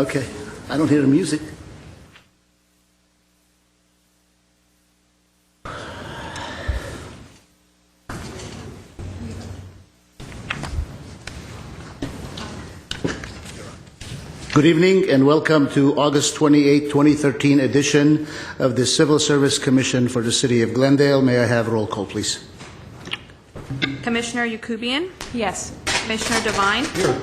Okay. I don't hear the music. Good evening and welcome to August 28, 2013 edition of the Civil Service Commission for the City of Glendale. May I have roll call, please? Commissioner Yakubian? Yes. Commissioner Devine? Here.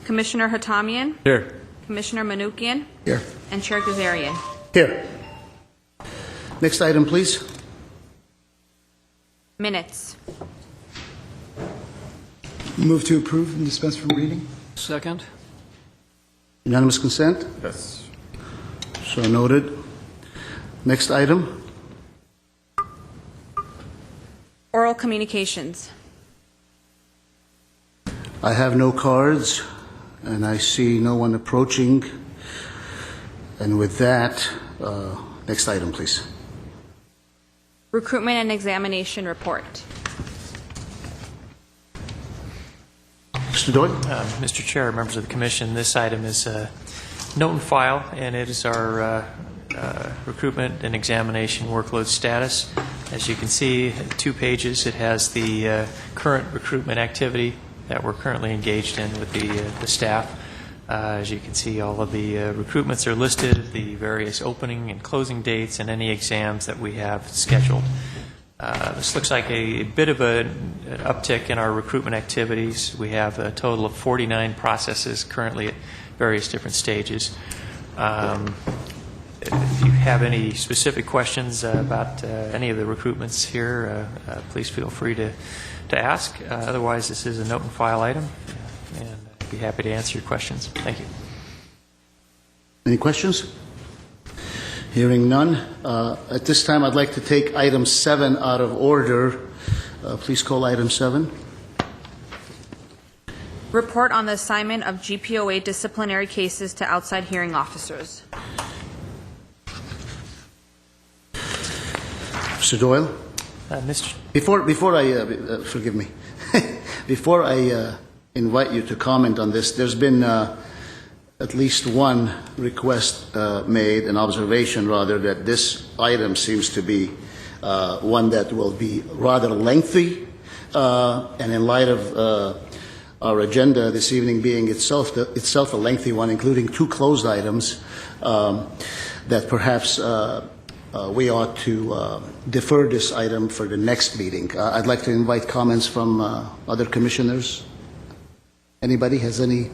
Commissioner Hatamian? Here. Commissioner Manukian? Here. And Chair Gazarian. Here. Next item, please. Minutes. Move to approve and dispense from reading. Second? Unanimous consent? Yes. So noted. Next item. Oral communications. I have no cards, and I see no one approaching. And with that, next item, please. Recruitment and examination report. Mr. Doyle? Mr. Chair, members of the Commission, this item is a note and file, and it is our recruitment and examination workload status. As you can see, 2 pages. It has the current recruitment activity that we're currently engaged in with the staff. As you can see, all of the recruitments are listed, the various opening and closing dates, and any exams that we have scheduled. This looks like a bit of an uptick in our recruitment activities. We have a total of 49 processes currently at various different stages. If you have any specific questions about any of the recruitments here, please feel free to ask. Otherwise, this is a note and file item, and I'd be happy to answer your questions. Thank you. Any questions? Hearing none. At this time, I'd like to take item 7 out of order. Please call item 7. Report on the assignment of GPOA disciplinary cases to outside hearing officers. Mr. Doyle? Mr. Before I, forgive me, before I invite you to comment on this, there's been at least one request made, an observation rather, that this item seems to be one that will be rather lengthy, and in light of our agenda this evening being itself a lengthy one, including 2 closed items, that perhaps we ought to defer this item for the next meeting. I'd like to invite comments from other commissioners. Anybody has any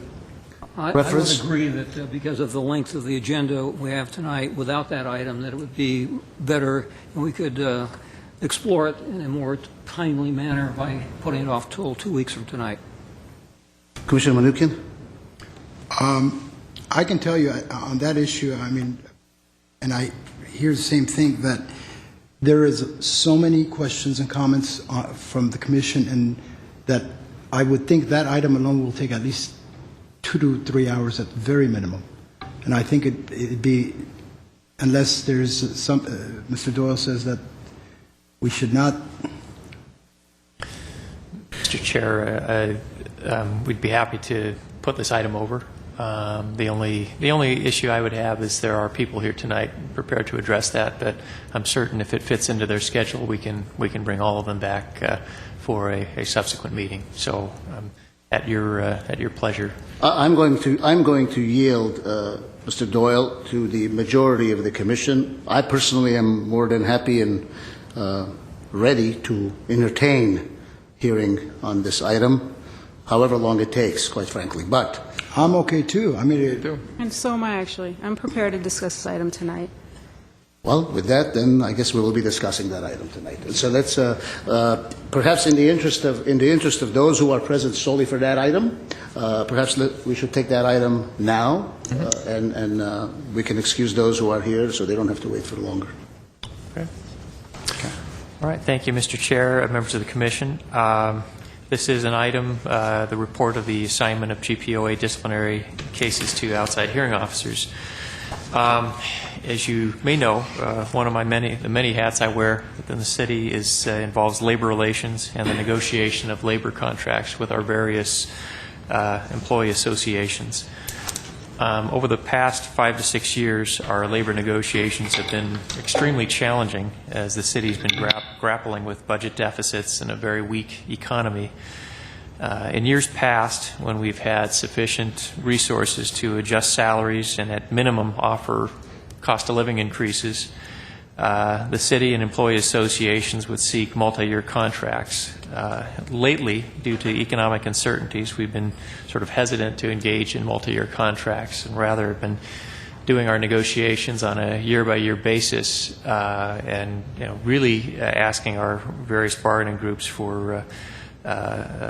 preference? I would agree that because of the length of the agenda we have tonight, without that item, that it would be better and we could explore it in a more timely manner by putting it off till 2 weeks from tonight. Commissioner Manukian? I can tell you on that issue, I mean, and I hear the same thing, that there is so many questions and comments from the Commission, and that I would think that item alone will take at least 2 to 3 hours at very minimum. And I think it'd be, unless there's some, Mr. Doyle says that we should not. Mr. Chair, we'd be happy to put this item over. The only issue I would have is there are people here tonight prepared to address that, but I'm certain if it fits into their schedule, we can bring all of them back for a subsequent meeting. So at your pleasure. I'm going to yield, Mr. Doyle, to the majority of the Commission. I personally am more than happy and ready to entertain hearing on this item, however long it takes, quite frankly. But I'm okay too. I mean, And so am I, actually. I'm prepared to discuss this item tonight. well, with that, then I guess we will be discussing that item tonight. And so let's perhaps in the interest of those who are present solely for that item, perhaps we should take that item now, and we can excuse those who are here so they don't have to wait for longer. Okay. All right. Thank you, Mr. Chair, members of the Commission. This is an item, the report of the assignment of GPOA disciplinary cases to outside hearing officers. As you may know, one of the many hats I wear within the city involves labor relations and the negotiation of labor contracts with our various employee associations. Over the past 5 to 6 years, our labor negotiations have been extremely challenging as the city's been grappling with budget deficits and a very weak economy. In years past, when we've had sufficient resources to adjust salaries and at minimum offer cost of living increases, the city and employee associations would seek multi-year contracts. Lately, due to economic uncertainties, we've been sort of hesitant to engage in multi-year contracts and rather have been doing our negotiations on a year-by-year basis and really asking our various bargaining groups for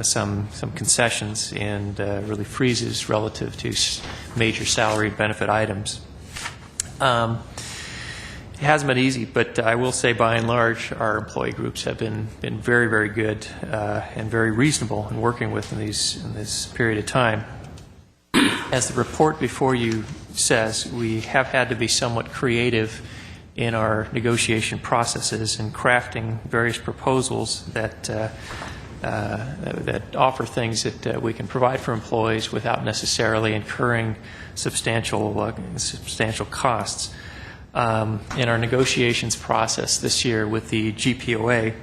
some concessions and really freezes relative to major salary and benefit items. It hasn't been easy, but I will say by and large our employee groups have been very, very good and very reasonable in working with in this period of time. As the report before you says, we have had to be somewhat creative in our negotiation processes and crafting various proposals that offer things that we can provide for employees without necessarily incurring substantial costs. In our negotiations process this year with the GPOA,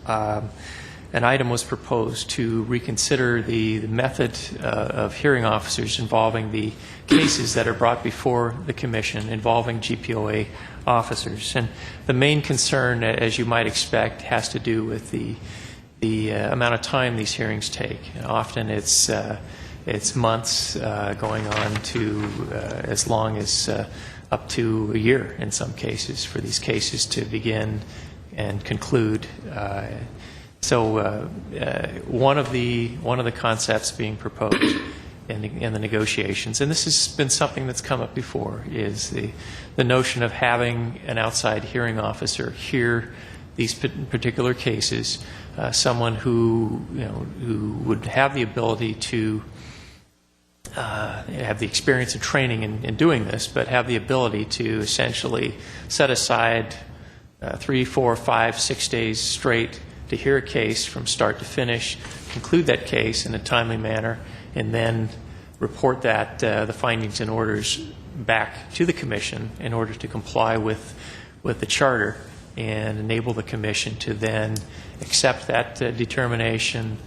an item was proposed to reconsider the method of hearing officers involving the cases that are brought before the Commission involving GPOA officers. And the main concern, as you might expect, has to do with the amount of time these hearings take. And often it's months going on to as long as up to a year in some cases for these cases to begin and conclude. So one of the concepts being proposed in the negotiations, and this has been something that's come up before, is the notion of having an outside hearing officer hear these particular cases, someone who would have the ability to have the experience and training in doing this, but have the ability to essentially set aside 3, 4, 5, 6 days straight to hear a case from start to finish, conclude that case in a timely manner, and then report that the findings and orders back to the Commission in order to comply with the Charter and enable the Commission to then accept that determination,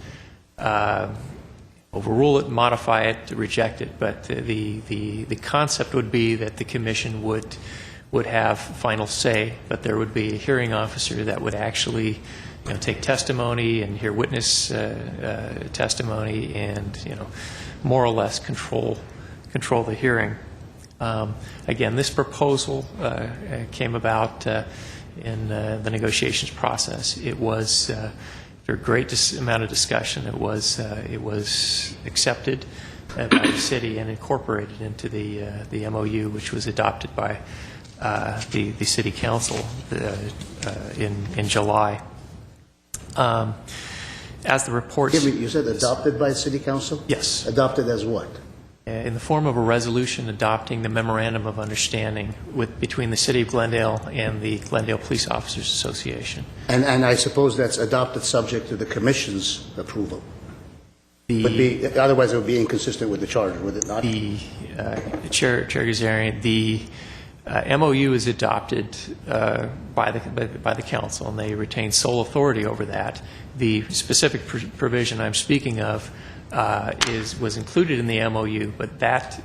overrule it, modify it, reject it. But the concept would be that the Commission would have final say, but there would be a hearing officer that would actually take testimony and hear witness testimony and more or less control the hearing. Again, this proposal came about in the negotiations process. It was after a great amount of discussion. It was accepted by the city and incorporated into the MOU, which was adopted by the City Council in July. As the report... You said adopted by City Council? Yes. Adopted as what? In the form of a resolution adopting the Memorandum of Understanding between the City of Glendale and the Glendale Police Officers Association. And I suppose that's adopted subject to the Commission's approval. Otherwise it would be inconsistent with the Charter, would it not? Chair Gazarian, the MOU is adopted by the Council, and they retain sole authority over that. The specific provision I'm speaking of was included in the MOU, but that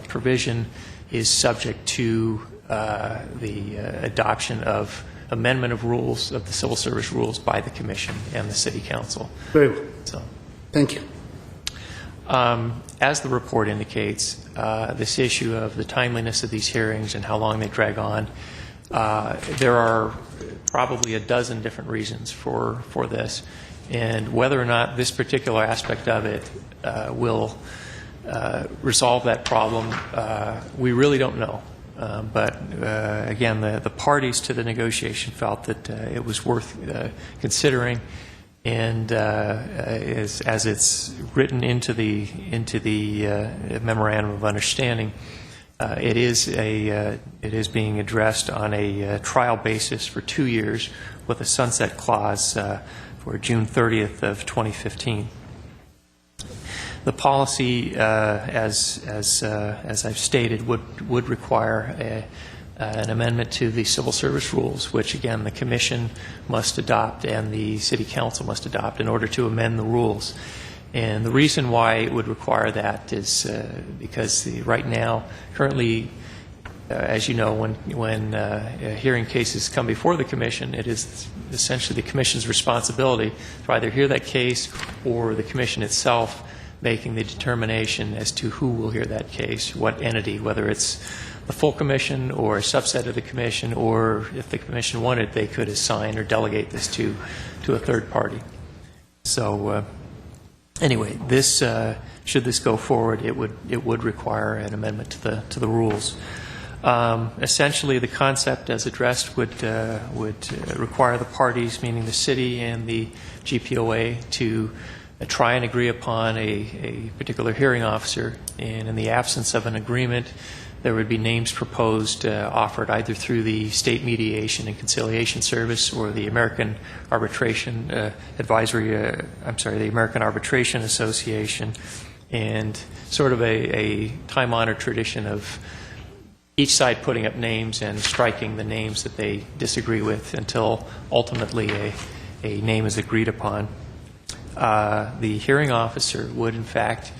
provision is subject to the adoption of amendment of rules of the civil service rules by the Commission and the City Council. Very well. So, thank you. as the report indicates, this issue of the timeliness of these hearings and how long they drag on, there are probably a dozen different reasons for this. And whether or not this particular aspect of it will resolve that problem, we really don't know. But again, the parties to the negotiation felt that it was worth considering, and as it's written into the memorandum of understanding, it is being addressed on a trial basis for 2 years with a sunset clause for June 30th of 2015. The policy, as I've stated, would require an amendment to the civil service rules, which again the Commission must adopt and the City Council must adopt in order to amend the rules. And the reason why it would require that is because right now, currently, as you know, when hearing cases come before the Commission, it is essentially the Commission's responsibility to either hear that case or the Commission itself making the determination as to who will hear that case, what entity, whether it's the full Commission or a subset of the Commission, or if the Commission wanted, they could assign or delegate this to a third party. So anyway, this should this go forward, it would require an amendment to the rules. Essentially, the concept as addressed would require the parties, meaning the city and the GPOA, to try and agree upon a particular hearing officer, and in the absence of an agreement, there would be names proposed, offered either through the State Mediation and Conciliation Service or the American Arbitration the American Arbitration Association, and sort of a time-honored tradition of each side putting up names and striking the names that they disagree with until ultimately a name is agreed upon. The hearing officer would, in fact,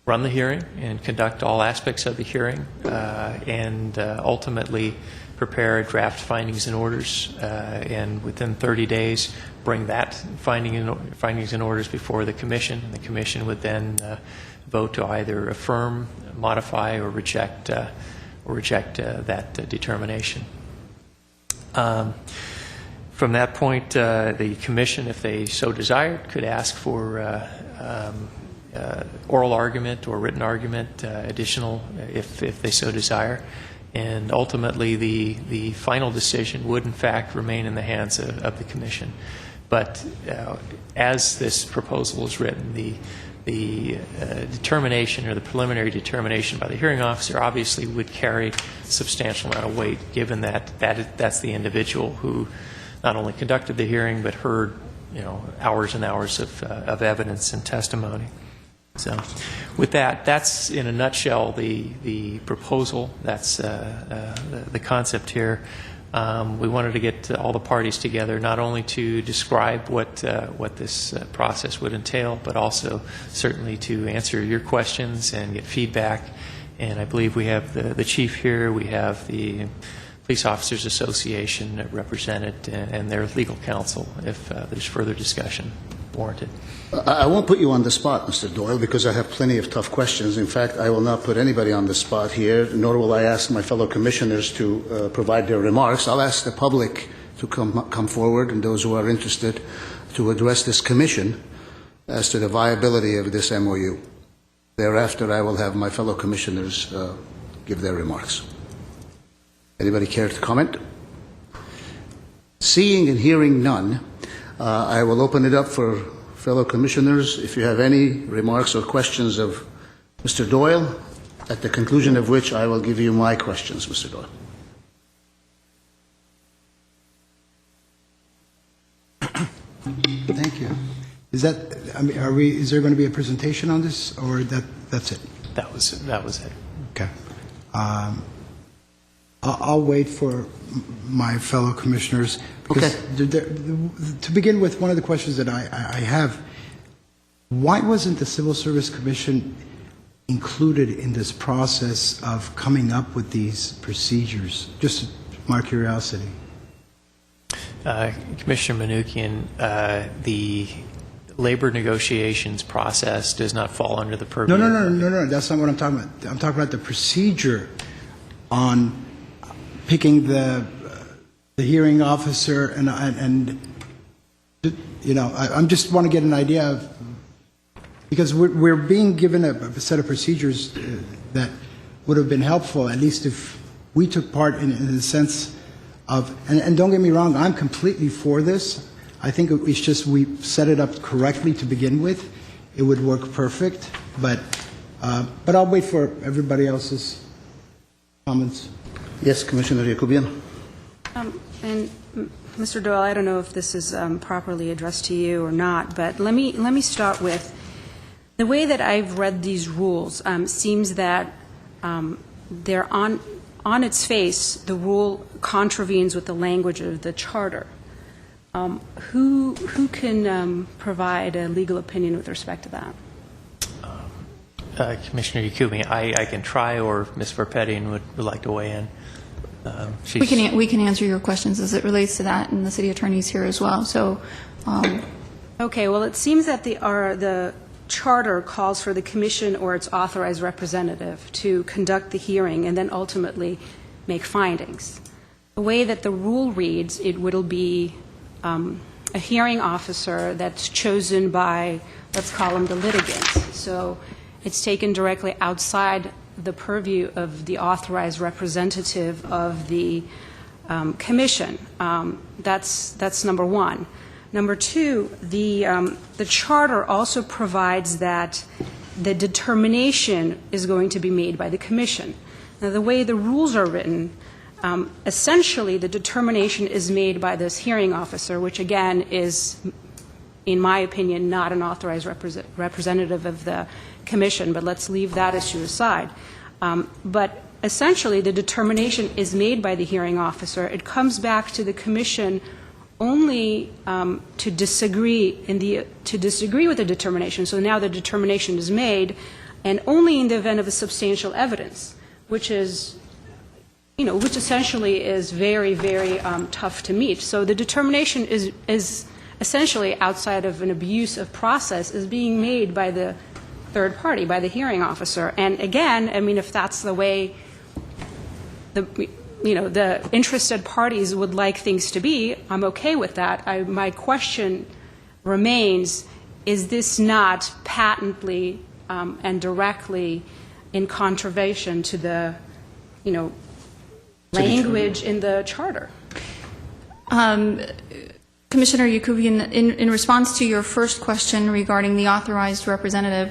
run the hearing and conduct all aspects of the hearing and ultimately prepare draft findings and orders, and within 30 days bring that findings and orders before the Commission, and the Commission would then vote to either affirm, modify, or reject that determination. From that point, the Commission, if they so desired, could ask for oral argument or written argument, additional, if they so desire. And ultimately, the final decision would, in fact, remain in the hands of the Commission. But as this proposal is written, the determination or the preliminary determination by the hearing officer obviously would carry a substantial amount of weight, given that that's the individual who not only conducted the hearing but heard, hours and hours of evidence and testimony. So, with that, that's in a nutshell the proposal. That's the concept here. We wanted to get all the parties together, not only to describe what this process would entail, but also certainly to answer your questions and get feedback. And I believe we have the chief here. We have the Police Officers Association represented and their legal counsel if there's further discussion warranted. I won't put you on the spot, Mr. Doyle, because I have plenty of tough questions. In fact, I will not put anybody on the spot here, nor will I ask my fellow commissioners to provide their remarks. I'll ask the public to come forward, and those who are interested, to address this commission as to the viability of this MOU. Thereafter, I will have my fellow commissioners give their remarks. Anybody care to comment? Seeing and hearing none, I will open it up for fellow commissioners. If you have any remarks or questions of Mr. Doyle, at the conclusion of which I will give you my questions, Mr. Doyle. Thank you. Is there going to be a presentation on this, or that's it? That was it. Okay. I'll wait for my fellow commissioners. Because to begin with, one of the questions that I have, why wasn't the Civil Service Commission included in this process of coming up with these procedures? Just my curiosity. Commissioner Manukian, the labor negotiations process does not fall under the purview. No. That's not what I'm talking about. I'm talking about the procedure on picking the hearing officer, and I just want to get an idea of, because we're being given a set of procedures that would have been helpful, at least if we took part in the sense of, and don't get me wrong, I'm completely for this. I think it's just we set it up correctly to begin with. It would work perfect, but I'll wait for everybody else's comments. Yes, Commissioner Yacobian. And Mr. Doyle, I don't know if this is properly addressed to you or not, but let me start with The way that I've read these rules seems that they're on its face, the rule contravenes with the language of the charter. Who can provide a legal opinion with respect to that? Commissioner Yakubi, I can try, or Ms. Verpettian would like to weigh in. We can answer your questions as it relates to that, and the city attorney's here as well. So, Okay, well, it seems that the charter calls for the commission or its authorized representative to conduct the hearing and then ultimately make findings. The way that the rule reads, it will be a hearing officer that's chosen by, let's call him the litigant. So it's taken directly outside the purview of the authorized representative of the commission. That's number one. Number two, the charter also provides that the determination is going to be made by the commission. Now, the way the rules are written, essentially the determination is made by this hearing officer, which again is, in my opinion, not an authorized representative of the commission, but let's leave that issue aside. But essentially the determination is made by the hearing officer. It comes back to the commission only to disagree with the determination. So now the determination is made, and only in the event of a substantial evidence, which is, which essentially is very, very tough to meet. So the determination is essentially outside of an abuse of process is being made by the third party, by the hearing officer. And again, I mean, if that's the way the interested parties would like things to be, I'm okay with that. My question remains, is this not patently and directly in contravention to the, language in the charter? Commissioner Yakubian, in response to your first question regarding the authorized representative,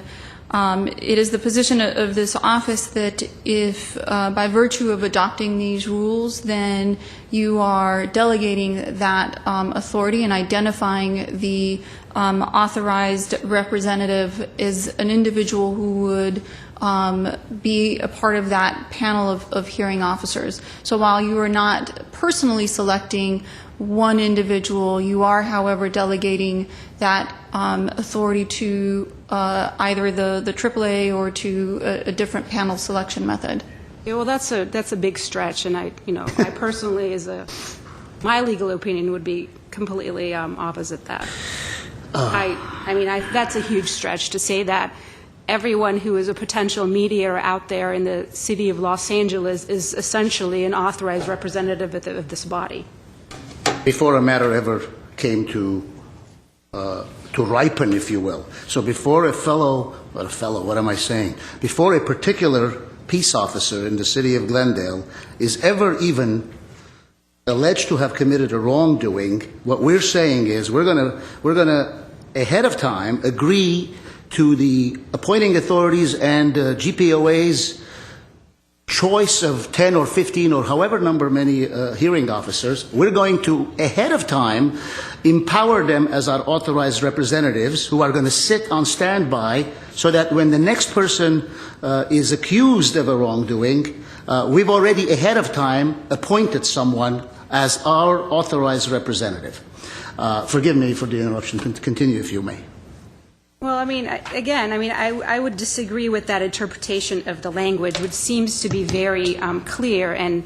it is the position of this office that if, by virtue of adopting these rules, then you are delegating that authority and identifying the authorized representative as an individual who would be a part of that panel of hearing officers. So while you are not personally selecting one individual, you are, however, delegating that authority to either the AAA or to a different panel selection method. Yeah, well, that's a big stretch, and I personally, my legal opinion would be completely opposite that. That's a huge stretch to say that everyone who is a potential mediator out there in the city of Los Angeles is essentially an authorized representative of this body. Before a matter ever came to ripen, if you will. So before before a particular peace officer in the city of Glendale is ever even alleged to have committed a wrongdoing, what we're saying is we're gonna ahead of time agree to the appointing authorities and GPOA's choice of 10 or 15 or however many hearing officers. We're going to, ahead of time, empower them as our authorized representatives who are going to sit on standby so that when the next person is accused of a wrongdoing, we've already ahead of time appointed someone as our authorized representative. Forgive me for the interruption. Continue if you may. Well, I would disagree with that interpretation of the language, which seems to be very clear. And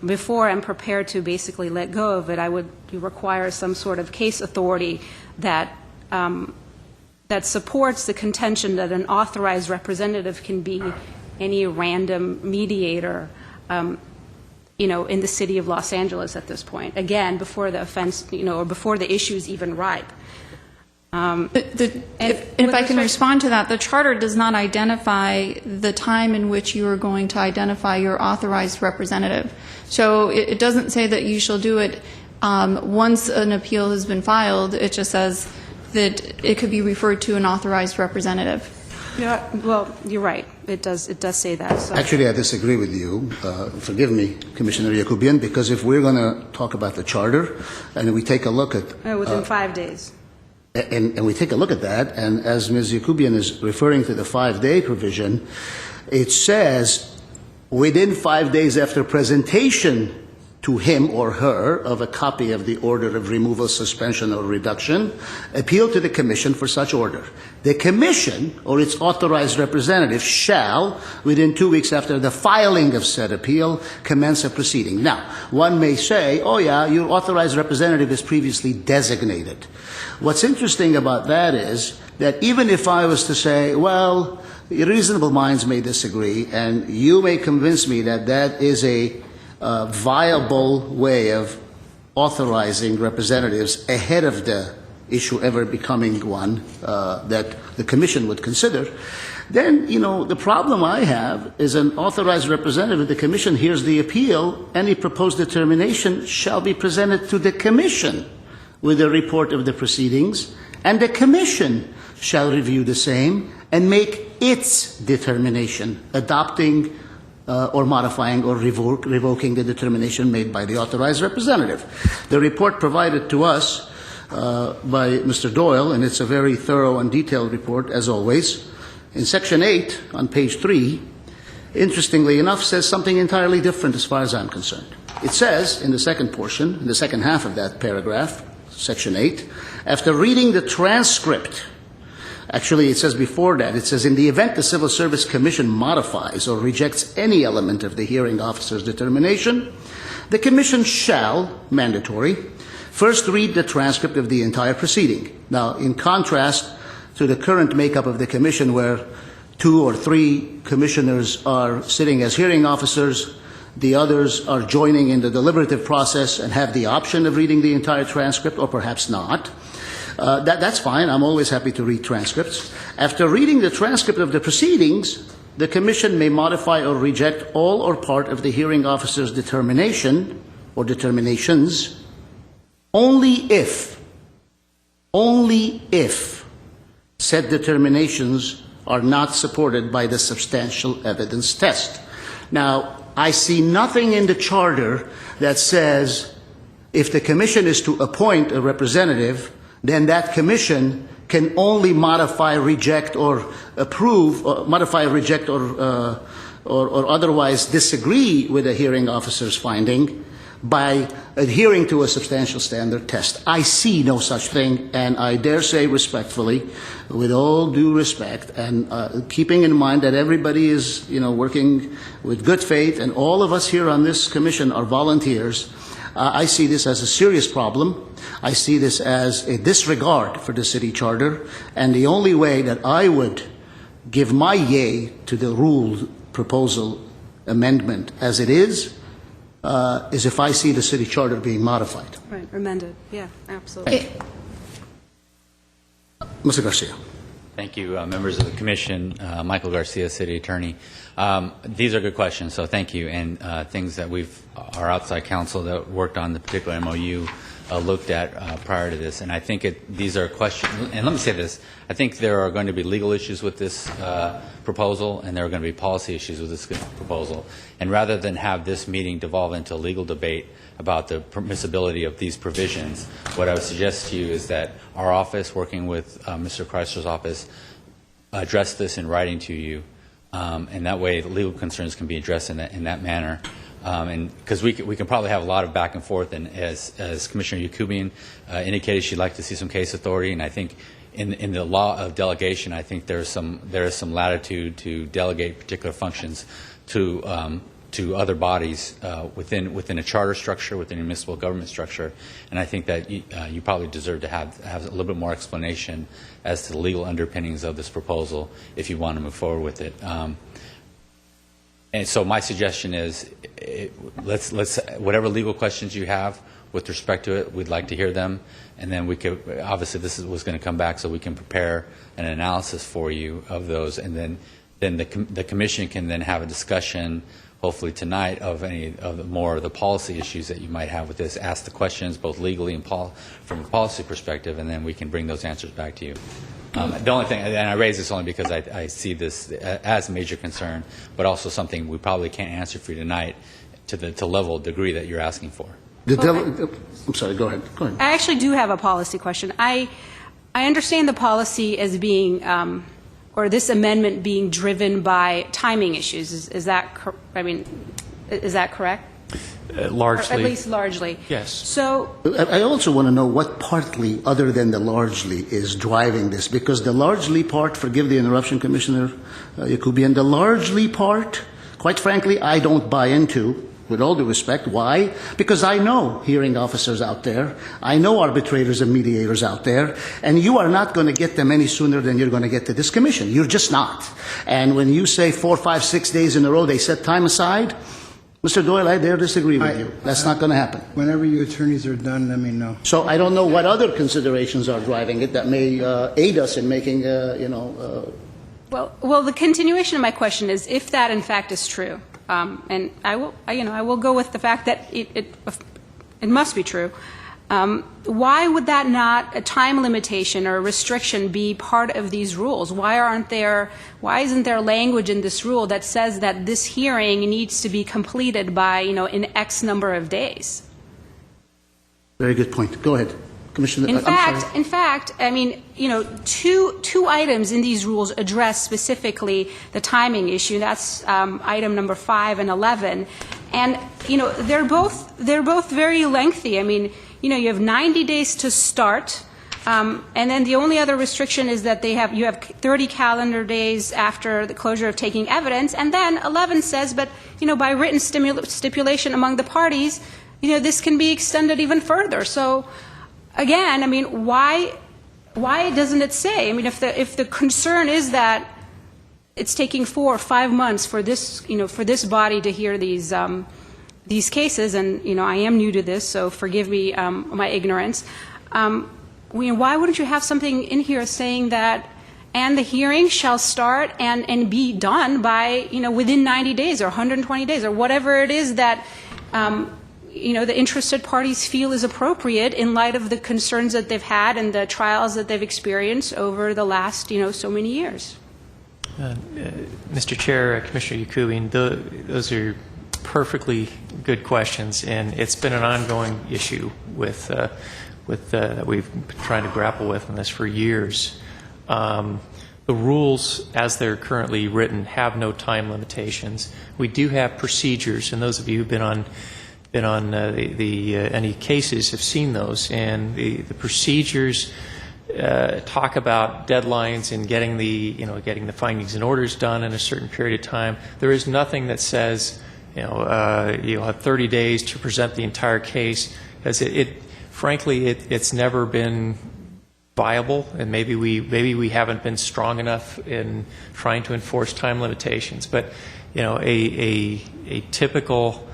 before I'm prepared to basically let go of it, I would require some sort of case authority that supports the contention that an authorized representative can be any random mediator, in the city of Los Angeles at this point. Again, before the offense, or before the issue is even ripe. If I can respond to that, the charter does not identify the time in which you are going to identify your authorized representative. So it doesn't say that you shall do it once an appeal has been filed. It just says that it could be referred to an authorized representative. Yeah, well, you're right. It does say that. So. Actually, I disagree with you. Forgive me, Commissioner Yakubian, because if we're going to talk about the charter and we take a look at... within 5 days. and we take a look at that, and as Ms. Yakubian is referring to the 5-day provision, it says within 5 days after presentation to him or her of a copy of the order of removal, suspension, or reduction, appeal to the Commission for such order. The Commission or its authorized representative shall, within 2 weeks after the filing of said appeal, commence a proceeding. Now, one may say, oh yeah, your authorized representative is previously designated. What's interesting about that is that even if I was to say, well, reasonable minds may disagree, and you may convince me that that is a viable way of authorizing representatives ahead of the issue ever becoming one that the Commission would consider, then, you know, the problem I have is an authorized representative, the Commission hears the appeal, any proposed determination shall be presented to the Commission with a report of the proceedings, and the Commission shall review the same and make its determination, adopting or modifying or revoking the determination made by the authorized representative. The report provided to us by Mr. Doyle, and it's a very thorough and detailed report, as always, in Section 8 on page 3, interestingly enough, says something entirely different as far as I'm concerned. It says in the second portion, in the second half of that paragraph, Section 8, after reading the transcript, actually, it says before that, it says, in the event the Civil Service Commission modifies or rejects any element of the hearing officer's determination, the Commission shall, mandatory, first read the transcript of the entire proceeding. Now, in contrast to the current makeup of the Commission, where 2 or 3 commissioners are sitting as hearing officers, the others are joining in the deliberative process and have the option of reading the entire transcript, or perhaps not. That's fine. I'm always happy to read transcripts. After reading the transcript of the proceedings, the Commission may modify or reject all or part of the hearing officer's determination or determinations only if said determinations are not supported by the substantial evidence test. Now, I see nothing in the charter that says if the Commission is to appoint a representative, then that Commission can only modify, reject, or approve, or modify, reject, or otherwise disagree with a hearing officer's finding by adhering to a substantial standard test. I see no such thing, and I dare say respectfully, with all due respect, and keeping in mind that everybody is, you know, working with good faith, and all of us here on this Commission are volunteers, I see this as a serious problem. I see this as a disregard for the city charter, and the only way that I would give my yay to the rule proposal amendment as it is if I see the city charter being modified. Right, amended. Yeah, absolutely. Mr. Garcia. Thank you, members of the Commission. Michael Garcia, City Attorney. These are good questions, so thank you. And things that our outside counsel that worked on the particular MOU looked at prior to this. And I think these are questions, and let me say this, I think there are going to be legal issues with this proposal, and there are going to be policy issues with this proposal. And rather than have this meeting devolve into a legal debate about the permissibility of these provisions, what I would suggest to you is that our office, working with Mr. Chrysler's office, address this in writing to you, and that way the legal concerns can be addressed in that manner. And because we can probably have a lot of back and forth, and as Commissioner Yakubian indicated, she'd like to see some case authority, and I think in the law of delegation, I think there is some latitude to delegate particular functions to other bodies within a charter structure, within a municipal government structure, and I think that you probably deserve to have a little bit more explanation as to the legal underpinnings of this proposal if you want to move forward with it. And so my suggestion is, let's whatever legal questions you have with respect to it, we'd like to hear them, and then we could, obviously this was going to come back so we can prepare an analysis for you of those, and then the Commission can then have a discussion, hopefully tonight, of any of more of the policy issues that you might have with this. Ask the questions both legally and from a policy perspective, and then we can bring those answers back to you. The only thing, and I raise this only because I see this as a major concern, but also something we probably can't answer for you tonight to the level of degree that you're asking for. I'm sorry, go ahead. I actually do have a policy question. I understand the policy as being, or this amendment being driven by timing issues. Is that, is that correct? Largely. Or at least largely. Yes. So, I also want to know what partly, other than the largely, is driving this, because the largely part, forgive the interruption, Commissioner Yakubian, the largely part, quite frankly, I don't buy into, with all due respect. Why? Because I know hearing officers out there, I know arbitrators and mediators out there, and you are not going to get them any sooner than you're going to get to this commission. You're just not. And when you say 4, 5, 6 days in a row they set time aside, Mr. Doyle, I dare disagree with you. That's not going to happen. Whenever you attorneys are done, let me know. So I don't know what other considerations are driving it that may aid us in making, well, the continuation of my question is, if that in fact is true, and I will go with the fact that it must be true. Why would that not, a time limitation or a restriction, be part of these rules? Why isn't there language in this rule that says that this hearing needs to be completed by, in X number of days? Very good point. Go ahead, Commissioner. In fact, two items in these rules address specifically the timing issue. That's item number 5 and 11, and they're both very lengthy. You have 90 days to start, and then the only other restriction is that you have 30 calendar days after the closure of taking evidence, and then 11 says, but by written stipulation among the parties, this can be extended even further. So, again, why doesn't it say? If the concern is that it's taking 4 or 5 months for this, for this body to hear these cases, and I am new to this, so forgive me my ignorance. Why wouldn't you have something in here saying that, and the hearing shall start and be done by within 90 days or 120 days or whatever it is that the interested parties feel is appropriate in light of the concerns that they've had and the trials that they've experienced over the last so many years. Mr. Chair, Commissioner Yakubian, those are perfectly good questions, and it's been an ongoing issue that we've been trying to grapple with in this for years. The rules, as they're currently written, have no time limitations. We do have procedures, and those of you who've been on any cases have seen those, and the procedures talk about deadlines and getting the findings and orders done in a certain period of time. There is nothing that says you'll have 30 days to present the entire case, because frankly, it's never been viable, and maybe we haven't been strong enough in trying to enforce time limitations. But a typical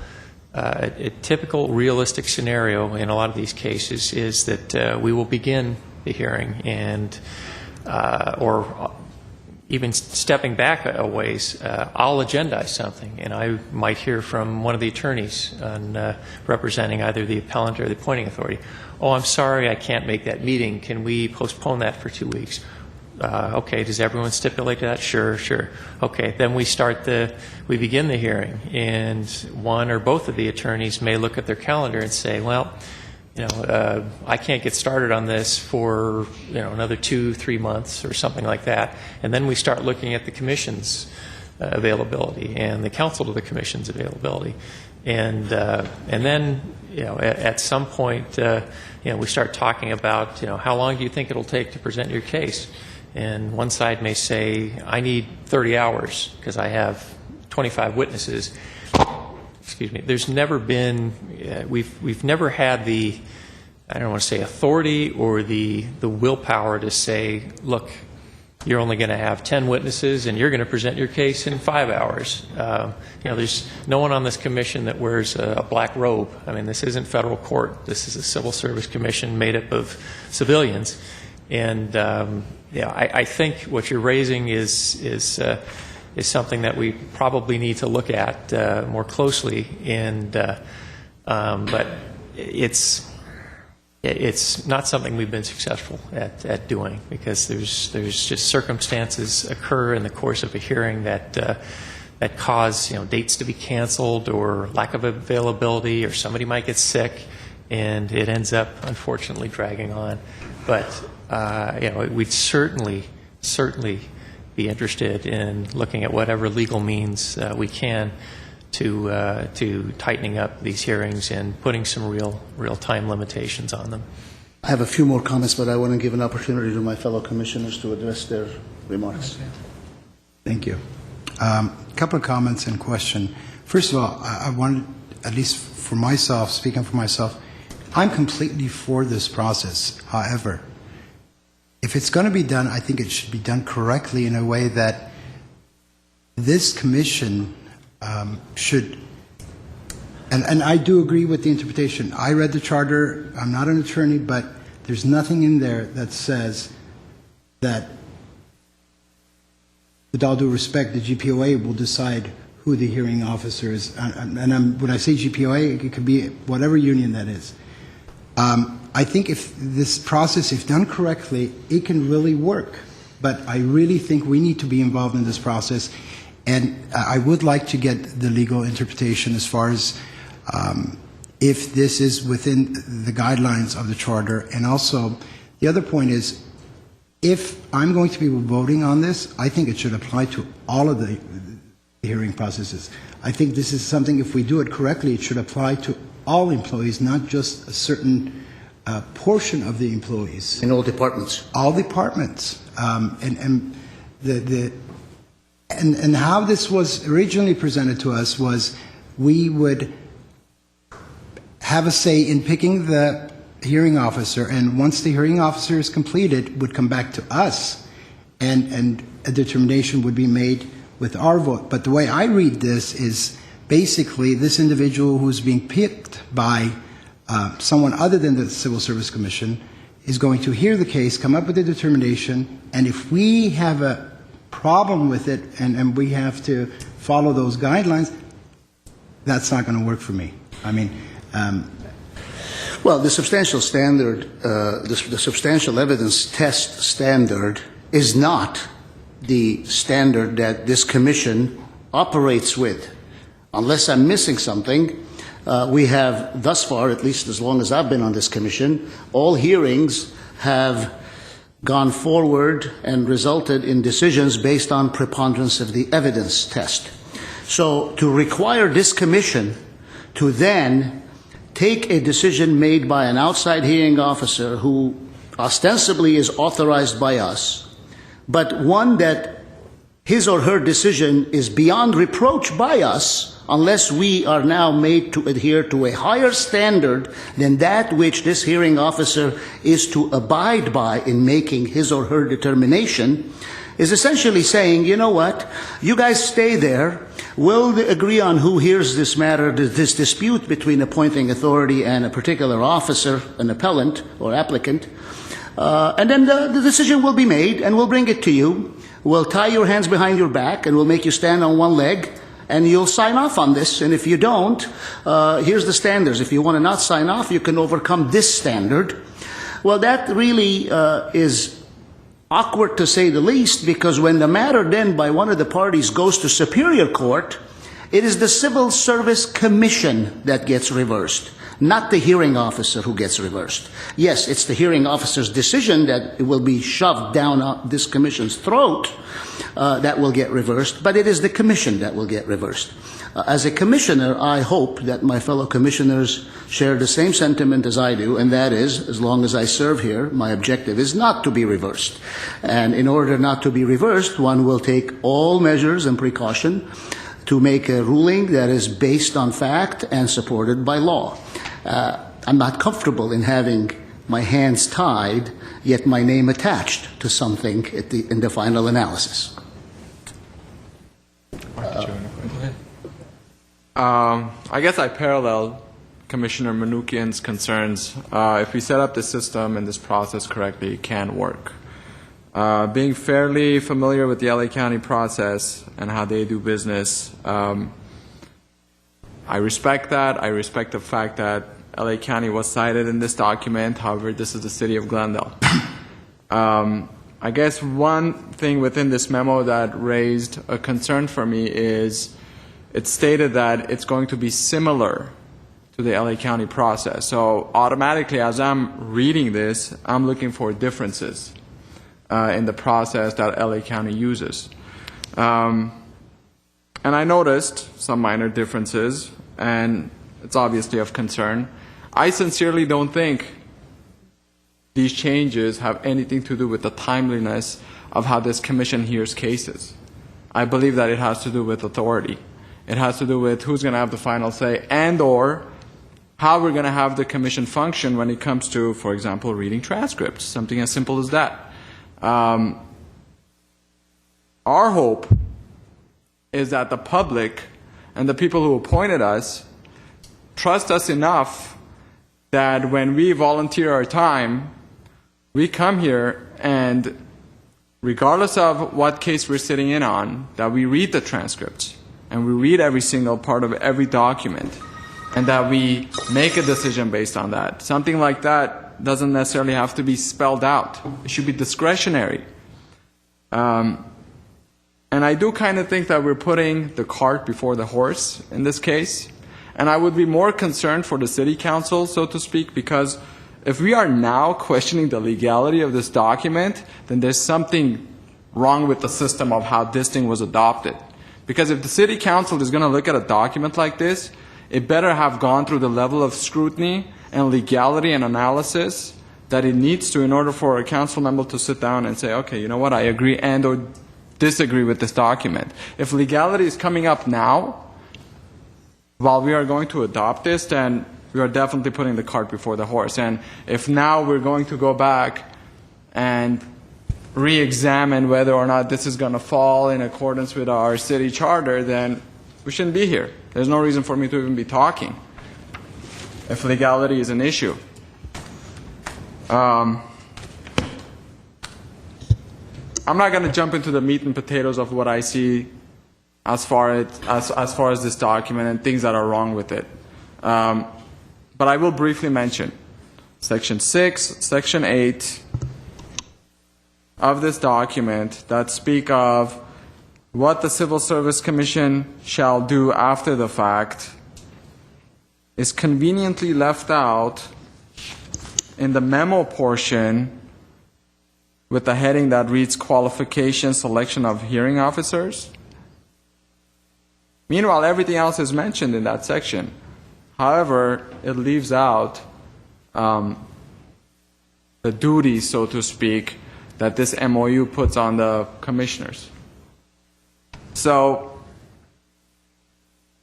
realistic scenario in a lot of these cases is that we will begin the hearing, and or even stepping back a ways, I'll agendize something, and I might hear from one of the attorneys representing either the appellant or the appointing authority. Oh, I'm sorry, I can't make that meeting. Can we postpone that for 2 weeks? Okay, does everyone stipulate that? Sure. Okay, then we begin the hearing, and one or both of the attorneys may look at their calendar and say, well, I can't get started on this for another 2-3 months or something like that. And then we start looking at the commission's availability and the counsel to the commission's availability, and then at some point we start talking about how long do you think it'll take to present your case. And one side may say, I need 30 hours because I have 25 witnesses. Excuse me. There's never been, we've never had the, I don't want to say authority or the willpower to say, look, you're only going to have 10 witnesses and you're going to present your case in 5 hours. There's no one on this commission that wears a black robe. This isn't federal court. This is a civil service commission made up of civilians. And I think what you're raising is something that we probably need to look at more closely. And but it's not something we've been successful at doing, because there's just circumstances occur in the course of a hearing that cause dates to be canceled or lack of availability, or somebody might get sick, and it ends up unfortunately dragging on. But we'd certainly be interested in looking at whatever legal means we can to tightening up these hearings and putting some real time limitations on them. I have a few more comments, but I want to give an opportunity to my fellow commissioners to address their remarks. Thank you. A couple of comments and question. First of all, I want, at least for myself, speaking for myself, I'm completely for this process. However, if it's going to be done, I think it should be done correctly in a way that this commission should, and I do agree with the interpretation. I read the charter. I'm not an attorney, but there's nothing in there that says that, with all due respect, the GPOA will decide who the hearing officer is. And when I say GPOA, it could be whatever union that is. I think if this process, if done correctly, it can really work. But I really think we need to be involved in this process. And I would like to get the legal interpretation as far as if this is within the guidelines of the charter. And also, the other point is, if I'm going to be voting on this, I think it should apply to all of the hearing processes. I think this is something, if we do it correctly, it should apply to all employees, not just a certain portion of the employees. In all departments. All departments. And how this was originally presented to us was we would have a say in picking the hearing officer, and once the hearing officer is completed, would come back to us, and a determination would be made with our vote. But the way I read this is basically this individual who's being picked by someone other than the Civil Service Commission is going to hear the case, come up with a determination, and if we have a problem with it and we have to follow those guidelines, that's not going to work for me. I mean, well, the substantial standard, the substantial evidence test standard is not the standard that this commission operates with. Unless I'm missing something, we have thus far, at least as long as I've been on this commission, all hearings have gone forward and resulted in decisions based on preponderance of the evidence test. So to require this commission to then take a decision made by an outside hearing officer who ostensibly is authorized by us, but one that his or her decision is beyond reproach by us, unless we are now made to adhere to a higher standard than that which this hearing officer is to abide by in making his or her determination, is essentially saying, you know what, you guys stay there, we'll agree on who hears this matter, this dispute between appointing authority and a particular officer, an appellant or applicant, and then the decision will be made, and we'll bring it to you. We'll tie your hands behind your back, and we'll make you stand on one leg, and you'll sign off on this. And if you don't, here's the standards. If you want to not sign off, you can overcome this standard. Well, that really is awkward to say the least, because when the matter then by one of the parties goes to Superior Court, it is the Civil Service Commission that gets reversed, not the hearing officer who gets reversed. Yes, it's the hearing officer's decision that will be shoved down this commission's throat that will get reversed, but it is the commission that will get reversed. As a commissioner, I hope that my fellow commissioners share the same sentiment as I do, and that is, as long as I serve here, my objective is not to be reversed. And in order not to be reversed, one will take all measures and precaution to make a ruling that is based on fact and supported by law. I'm not comfortable in having my hands tied, yet my name attached to something in the final analysis. I guess I parallel Commissioner Manukian's concerns. If we set up the system and this process correctly, it can work. Being fairly familiar with the LA County process and how they do business, I respect that. I respect the fact that LA County was cited in this document. However, this is the city of Glendale. I guess one thing within this memo that raised a concern for me is it stated that it's going to be similar to the LA County process. So automatically, as I'm reading this, I'm looking for differences in the process that LA County uses. And I noticed some minor differences, and it's obviously of concern. I sincerely don't think these changes have anything to do with the timeliness of how this commission hears cases. I believe that it has to do with authority. It has to do with who's going to have the final say, and or how we're going to have the commission function when it comes to, for example, reading transcripts, something as simple as that. Our hope is that the public and the people who appointed us trust us enough that when we volunteer our time, we come here and, regardless of what case we're sitting in on, that we read the transcripts and we read every single part of every document, and that we make a decision based on that. Something like that doesn't necessarily have to be spelled out. It should be discretionary. And I do kind of think that we're putting the cart before the horse in this case. And I would be more concerned for the city council, so to speak, because if we are now questioning the legality of this document, then there's something wrong with the system of how this thing was adopted. Because if the city council is going to look at a document like this, it better have gone through the level of scrutiny and legality and analysis that it needs to in order for a council member to sit down and say, okay, you know what, I agree and or disagree with this document. If legality is coming up now, while we are going to adopt this, then we are definitely putting the cart before the horse. And if now we're going to go back and re-examine whether or not this is going to fall in accordance with our city charter, then we shouldn't be here. There's no reason for me to even be talking if legality is an issue. I'm not going to jump into the meat and potatoes of what I see as far as this document and things that are wrong with it. But I will briefly mention Section 6, Section 8 of this document that speak of what the Civil Service Commission shall do after the fact is conveniently left out in the memo portion with the heading that reads Qualification Selection of Hearing Officers. Meanwhile, everything else is mentioned in that section. However, it leaves out the duties, so to speak, that this MOU puts on the commissioners. So,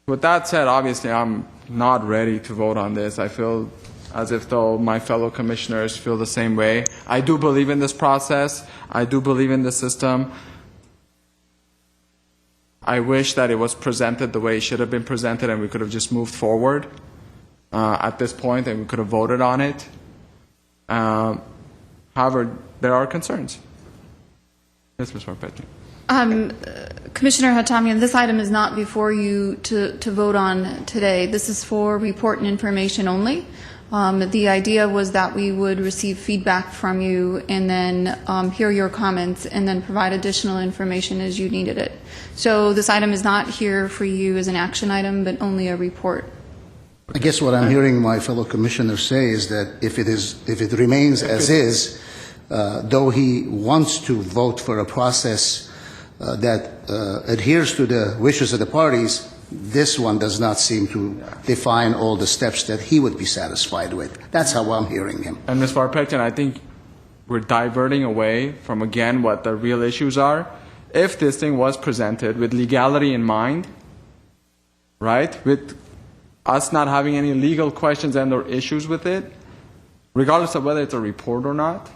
with that said, obviously I'm not ready to vote on this. I feel as if though my fellow commissioners feel the same way. I do believe in this process. I do believe in the system. I wish that it was presented the way it should have been presented and we could have just moved forward at this point and we could have voted on it. However, there are concerns. Yes, Ms. Marpetti. Commissioner Hatamian, this item is not before you to vote on today. This is for report and information only. The idea was that we would receive feedback from you and then hear your comments and then provide additional information as you needed it. So this item is not here for you as an action item, but only a report. I guess what I'm hearing my fellow commissioners say is that if it remains as is, though he wants to vote for a process that adheres to the wishes of the parties, this one does not seem to define all the steps that he would be satisfied with. That's how I'm hearing him. And Ms. Marpetti, I think we're diverting away from, again, what the real issues are. If this thing was presented with legality in mind, right, with us not having any legal questions and or issues with it, regardless of whether it's a report or not,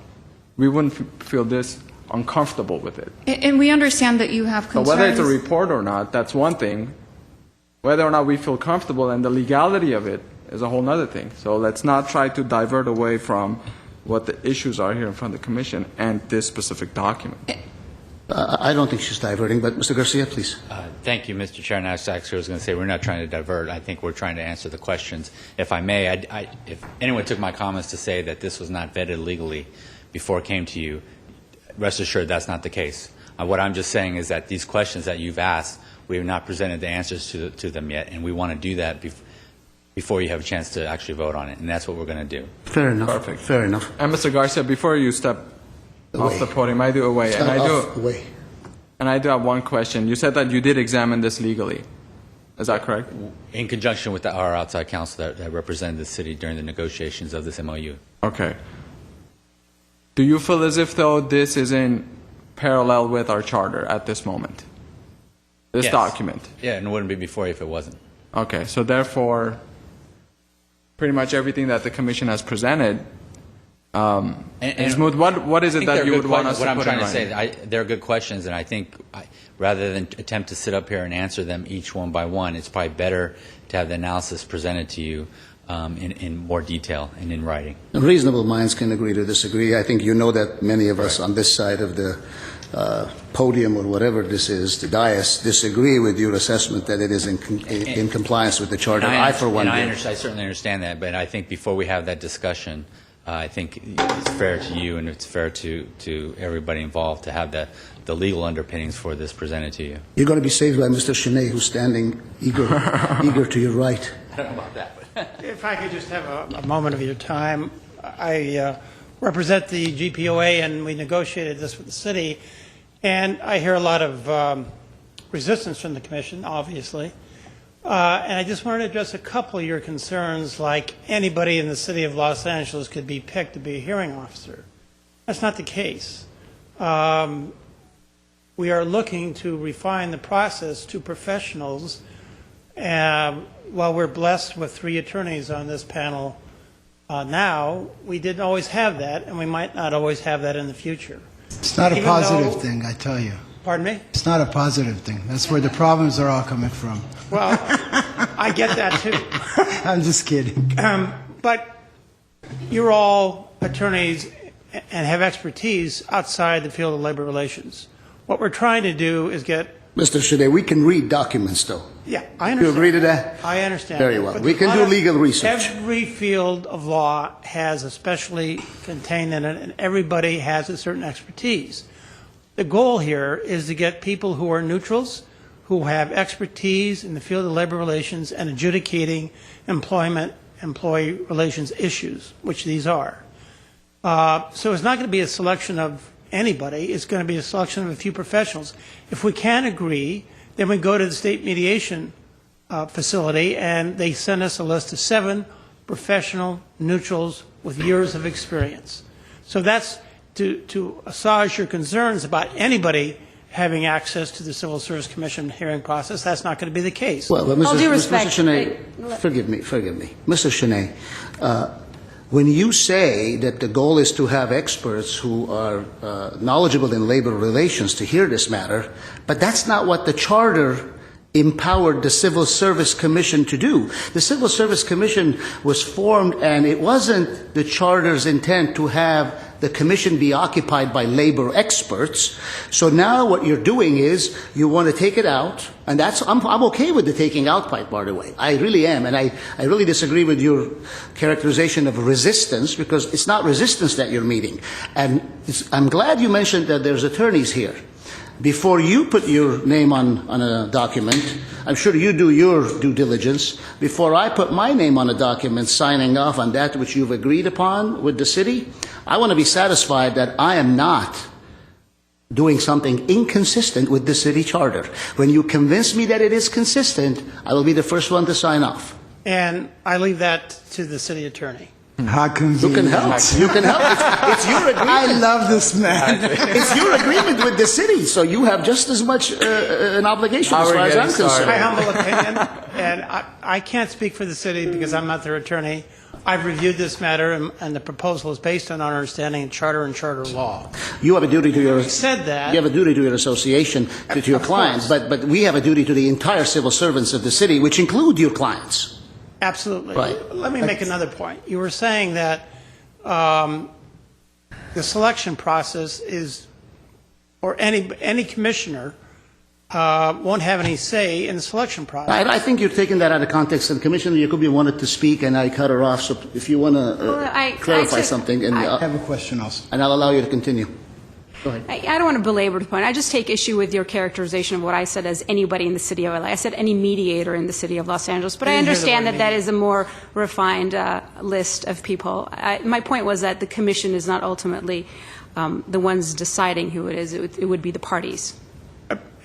we wouldn't feel this uncomfortable with it. And we understand that you have concerns. So whether it's a report or not, that's one thing. Whether or not we feel comfortable and the legality of it is a whole other thing. So let's not try to divert away from what the issues are here in front of the Commission and this specific document. I don't think she's diverting, but Mr. Garcia, please. Thank you, Mr. Chair. And I was going to say we're not trying to divert. I think we're trying to answer the questions. If I may, if anyone took my comments to say that this was not vetted legally before it came to you, rest assured that's not the case. What I'm just saying is that these questions that you've asked, we have not presented the answers to them yet, and we want to do that before you have a chance to actually vote on it, and that's what we're going to do. Fair enough. Perfect. Fair enough. And Mr. Garcia, before you step off the podium, I do away. Step off away. And I do have one question. You said that you did examine this legally. Is that correct? In conjunction with our outside counsel that represented the city during the negotiations of this MOU. Okay. Do you feel as if, though, this is in parallel with our charter at this moment? This Yes. document? Yeah, and it wouldn't be before you if it wasn't. Okay, so therefore, pretty much everything that the commission has presented is smooth. What is it that you would want us to What I'm put trying in to say, writing? they're good questions, and I think rather than attempt to sit up here and answer them each one by one, it's probably better to have the analysis presented to you in more detail and in writing. And reasonable minds can agree to disagree. I think you know that many of us on this side of the podium or whatever this is, the dais, disagree with your assessment that it is in compliance with the charter. I, for one, do. I certainly understand that, but I think before we have that discussion, I think it's fair to you and it's fair to everybody involved to have the legal underpinnings for this presented to you. You're going to be saved by Mr. Cheney, who's standing eager to your right. I don't know about that, but... If I could just have a moment of your time. I represent the GPOA, and we negotiated this with the city, and I hear a lot of resistance from the commission, obviously. And I just wanted to address a couple of your concerns, like anybody in the city of Los Angeles could be picked to be a hearing officer. That's not the case. We are looking to refine the process to professionals. While we're blessed with 3 attorneys on this panel now, we didn't always have that, and we might not always have that in the future. It's not a Even positive though- thing, I tell you. Pardon me? It's not a positive thing. That's where the problems are all coming from. Well, I get that too. I'm just kidding. But you're all attorneys and have expertise outside the field of labor relations. What we're trying to do is get, Mr. Cheney, we can read documents, though. yeah, I You understand. agree to that? I understand. Very that. well. But We can a lot do of- legal research. Every field of law has a specialty contained in it, and everybody has a certain expertise. The goal here is to get people who are neutrals, who have expertise in the field of labor relations and adjudicating employee relations issues, which these are. So it's not going to be a selection of anybody. It's going to be a selection of a few professionals. If we can't agree, then we go to the state mediation facility, and they send us a list of 7 professional neutrals with years of experience. So that's to assuage your concerns about anybody having access to the Civil Service Commission hearing process. That's not going to be the case. Well, All due respect, Mr. Cheney, wait, forgive me. Mr. Cheney, when you say that the goal is to have experts who are knowledgeable in labor relations to hear this matter, but that's not what the charter empowered the Civil Service Commission to do. The Civil Service Commission was formed, and it wasn't the charter's intent to have the commission be occupied by labor experts. So now what you're doing is you want to take it out, and I'm okay with the taking out part, by the way. I really am, and I really disagree with your characterization of resistance, because it's not resistance that you're meeting. And I'm glad you mentioned that there's attorneys here. Before you put your name on a document, I'm sure you do your due diligence. Before I put my name on a document signing off on that which you've agreed upon with the city, I want to be satisfied that I am not doing something inconsistent with the city charter. When you convince me that it is consistent, I will be the first one to sign off. And I leave that to the city attorney. How convenient. You can help. You can help. It's your agreement. I love this man. It's your agreement with the city, so you have just as much an obligation as far as I'm concerned. My humble opinion, and I can't speak for the city because I'm not their attorney. I've reviewed this matter, and the proposal is based on our understanding of charter and charter law. You have a duty to your. Said that. You have a duty to your association, to your clients, but we have a duty to the entire civil servants of the city, which include your clients. Absolutely. Right. Let me make another point. You were saying that the selection process is, or any commissioner won't have any say in the selection process. I think you're taking that out of context, and Commissioner Yacobi wanted to speak, and I cut her off, so if you want to clarify something, and I have a question also. I'll allow you to continue. I don't want to belabor the point. I just take issue with your characterization of what I said as anybody in the city of LA. I said any mediator in the city of Los Angeles, but I understand that that is a more refined list of people. My point was that the commission is not ultimately the ones deciding who it is. It would be the parties.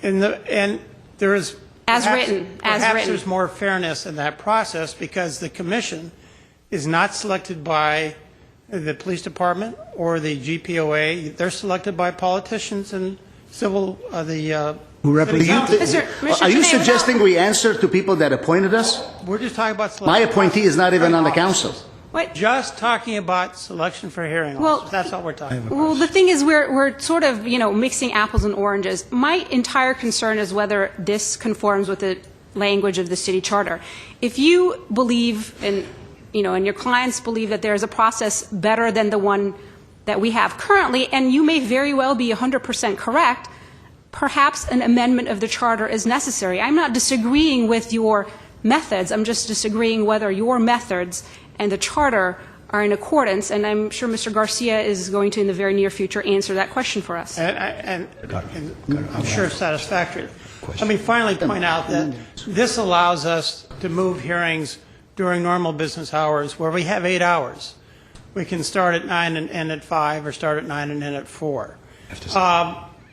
And there is As perhaps- written. Perhaps there's more fairness in that process because the commission is not selected by the police department or the GPOA. They're selected by politicians and civil, Who represent Mr. Are you Shanae, suggesting we answer to people that appointed us? We're just talking about selection. My appointee is not even on the council. What? Just talking about selection for hearing Well, officers. That's all we're talking about. Well, the thing is, we're sort of, mixing apples and oranges. My entire concern is whether this conforms with the language of the city charter. If you believe, and your clients believe that there is a process better than the one that we have currently, and you may very well be 100% correct, perhaps an amendment of the charter is necessary. I'm not disagreeing with your methods. I'm just disagreeing whether your methods and the charter are in accordance, and I'm sure Mr. Garcia is going to, in the very near future, answer that question for us. And I'm sure satisfactory. Let me finally point out that this allows us to move hearings during normal business hours where we have 8 hours. We can start at 9 and end at 5, or start at 9 and end at 4.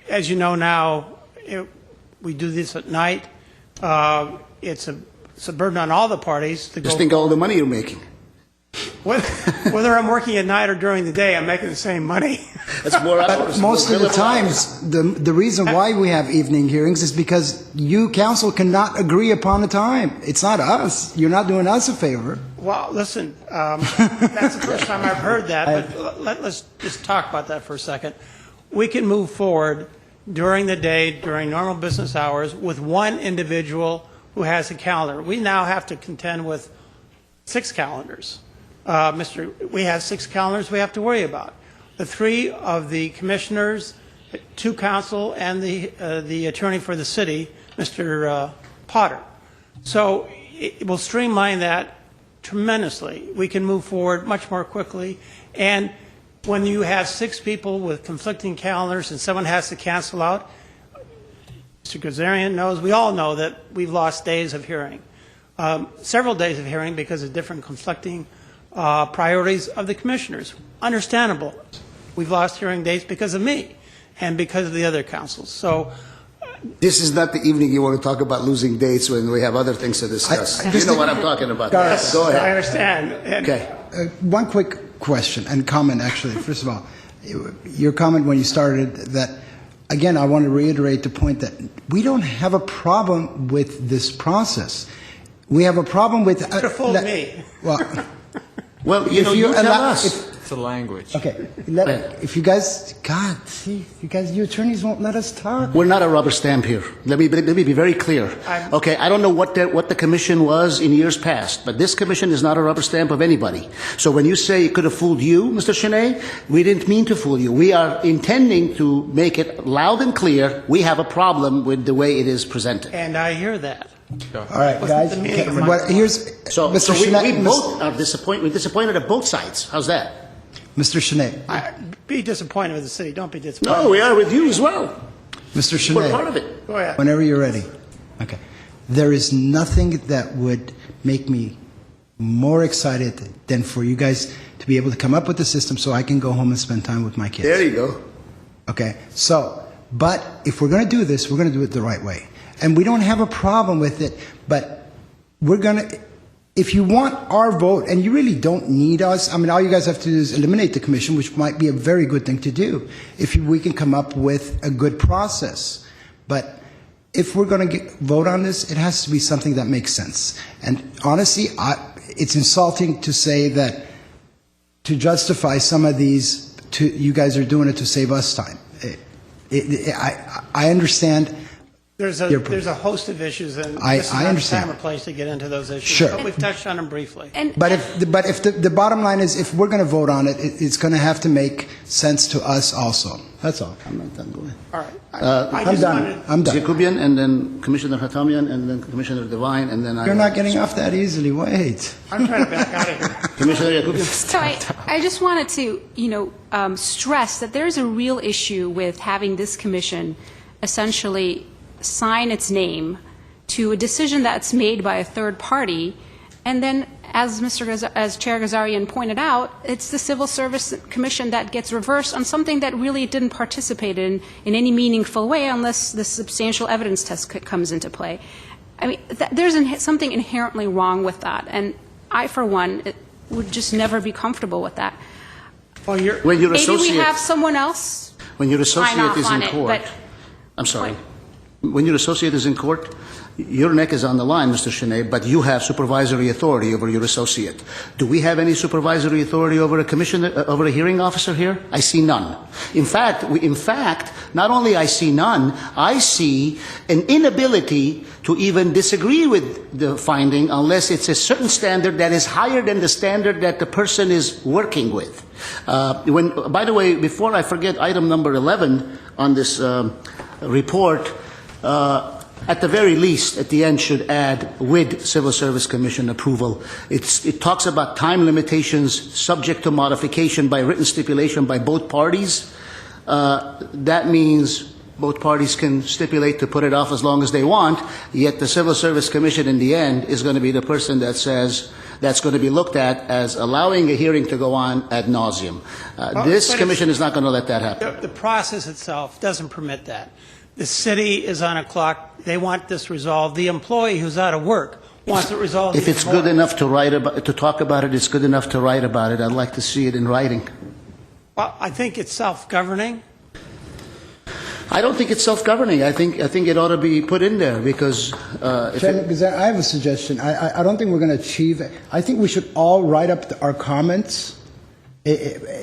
As you know now, we do this at night. It's a burden on all the parties to go. Just think of all the money you're making. Whether I'm working at night or during the day, I'm making the same money. That's more hours. But most of the times, the reason why we have evening hearings is because you, council, cannot agree upon a time. It's not us. You're not doing us a favor. Well, listen, that's the first time I've heard that, but let's just talk about that for a second. We can move forward during the day, during normal business hours, with one individual who has a calendar. We now have to contend with 6 calendars. We have 6 calendars we have to worry about. The 3 of the commissioners, 2 council, and the attorney for the city, Mr. Potter. So it will streamline that tremendously. We can move forward much more quickly. And when you have 6 people with conflicting calendars and someone has to cancel out, Mr. Gazarian knows, we all know that we've lost days of hearing. Several days of hearing because of different conflicting priorities of the commissioners. Understandable. We've lost hearing dates because of me and because of the other councils. So This is not the evening you want to talk about losing dates when we have other things to discuss. You know what I'm talking about. Yes, Go I ahead. understand. And Okay. One quick question and comment, actually. First of all, your comment when you started that, again, I want to reiterate the point that we don't have a problem with this process. We have a problem with... could have fooled me. Well, if you tell allow- us. It's a language. Okay, if you guys, God, see, you attorneys won't let us talk. We're not a rubber stamp here. Let me be very clear. Okay, I don't know what the commission was in years past, but this commission is not a rubber stamp of anybody. So when you say it could have fooled you, Mr. Shanae, we didn't mean to fool you. We are intending to make it loud and clear. We have a problem with the way it is presented. And I hear that. All right, guys, the meaning of my here's, So Mr. we Shanae, both are disappointed at both sides. How's that? Mr. Shanae, Be disappointed with the city. Don't be disappointed. No, we are with you as well. Mr. We're part Shanae, of it. Go ahead. whenever you're ready. Okay. There is nothing that would make me more excited than for you guys to be able to come up with a system so I can go home and spend time with my kids. There you go. Okay, so, but if we're going to do this, we're going to do it the right way. And we don't have a problem with it, but we're going to, if you want our vote, and you really don't need us, I mean, all you guys have to do is eliminate the commission, which might be a very good thing to do, if we can come up with a good process. But if we're going to vote on this, it has to be something that makes sense. And honestly, it's insulting to say that, to justify some of these, you guys are doing it to save us time. I understand There's a host of issues, and I this is not the understand. time or place to get into those issues. Sure. But we've touched on them briefly. And But if the bottom line is, if we're going to vote on it, it's going to have to make sense to us also. That's all. I'm not done going. All right. I I'm just done. wanted- I'm done. Jacobian, and then Commissioner Hatamian, and then Commissioner Devine, and then I... You're not getting off that easily. Wait. I'm trying to back out of here. Commissioner Jacobian? So I just wanted to, stress that there's a real issue with having this commission essentially sign its name to a decision that's made by a third party, and then, as Chair Gazarian pointed out, it's the Civil Service Commission that gets reversed on something that really didn't participate in any meaningful way unless the substantial evidence test comes into play. I mean, there's something inherently wrong with that, and I, for one, would just never be comfortable with that. Well, you're, When your Maybe we associate, have someone else when your sign associate off is on in it, court... but I'm sorry. When your associate is in court, your neck is on the line, Mr. Shanae, but you have supervisory authority over your associate. Do we have any supervisory authority over a commissioner, over a hearing officer here? I see none. In fact, not only I see none, I see an inability to even disagree with the finding unless it's a certain standard that is higher than the standard that the person is working with. By the way, before I forget, item number 11 on this report, at the very least, at the end, should add with Civil Service Commission approval. It talks about time limitations subject to modification by written stipulation by both parties. That means both parties can stipulate to put it off as long as they want, yet the Civil Service Commission in the end is going to be the person that says that's going to be looked at as allowing a hearing to go on ad nauseum. This but commission is not going to let that happen. the process itself doesn't permit that. The city is on a clock. They want this resolved. The employee who's out of work wants it resolved. If it's good enough to talk about it, it's good enough to write about it. I'd like to see it in writing. Well, I think it's self-governing. I don't think it's self-governing. I think it ought to be put in there because if Chairman Gazan, I have a suggestion. I don't think we're going to achieve it. I think we should all write up our comments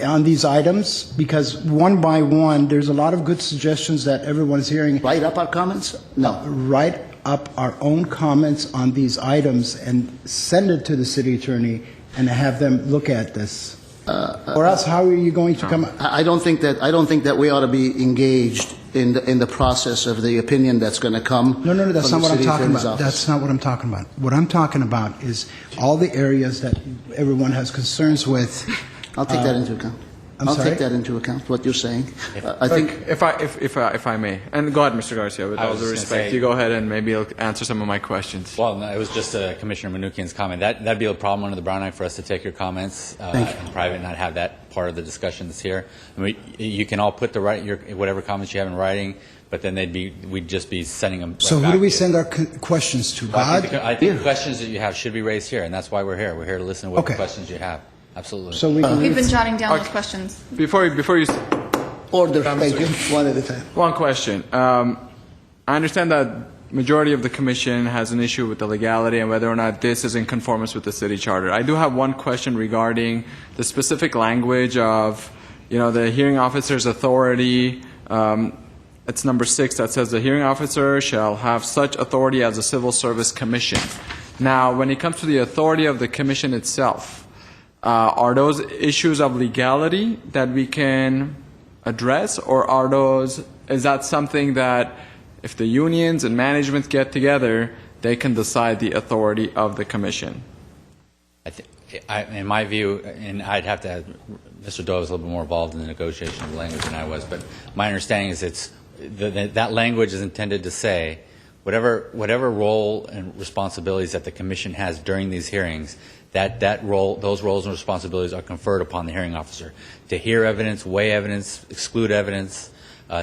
on these items, because one by one, there's a lot of good suggestions that everyone's hearing. write up our comments? No. Write up our own comments on these items and send it to the city attorney and have them look at this. Or else, how are you going to come? I don't think that we ought to be engaged in the process of the opinion that's going to come. No, that's from not the what I'm city talking attorney's about. office. That's not what I'm talking about. What I'm talking about is all the areas that everyone has concerns with. I'll take that into account. I'm I'll sorry? take that into account, what you're saying. I think... If I may, and go ahead, Mr. Garcia, with I all was due just respect, gonna say- you go ahead and maybe you'll answer some of my questions. Well, no, it was just Commissioner Manukian's comment. That'd be a problem under the Brown Act for us to take your comments in private and not have that part of the discussion that's here. I mean, you can all put whatever comments you have in writing, but then we'd just be sending them. So right who back do we to you. send our questions to? Well, God? I think the questions that you have should be raised here, and that's why we're here. We're here to listen to what Okay. questions you have. Absolutely. So we can. We've been jotting down those Okay. questions. Before you, Order, thank you, one at a time. one question. I understand that majority of the commission has an issue with the legality and whether or not this is in conformance with the city charter. I do have one question regarding the specific language of, the hearing officer's authority. It's number 6 that says the hearing officer shall have such authority as the Civil Service Commission. Now, when it comes to the authority of the commission itself, are those issues of legality that we can address, or is that something that if the unions and management get together, they can decide the authority of the commission? In my view, and I'd have to have, Mr. Doe was a little bit more involved in the negotiation of the language than I was, but my understanding is that language is intended to say whatever role and responsibilities that the commission has during these hearings, those roles and responsibilities are conferred upon the hearing officer to hear evidence, weigh evidence, exclude evidence,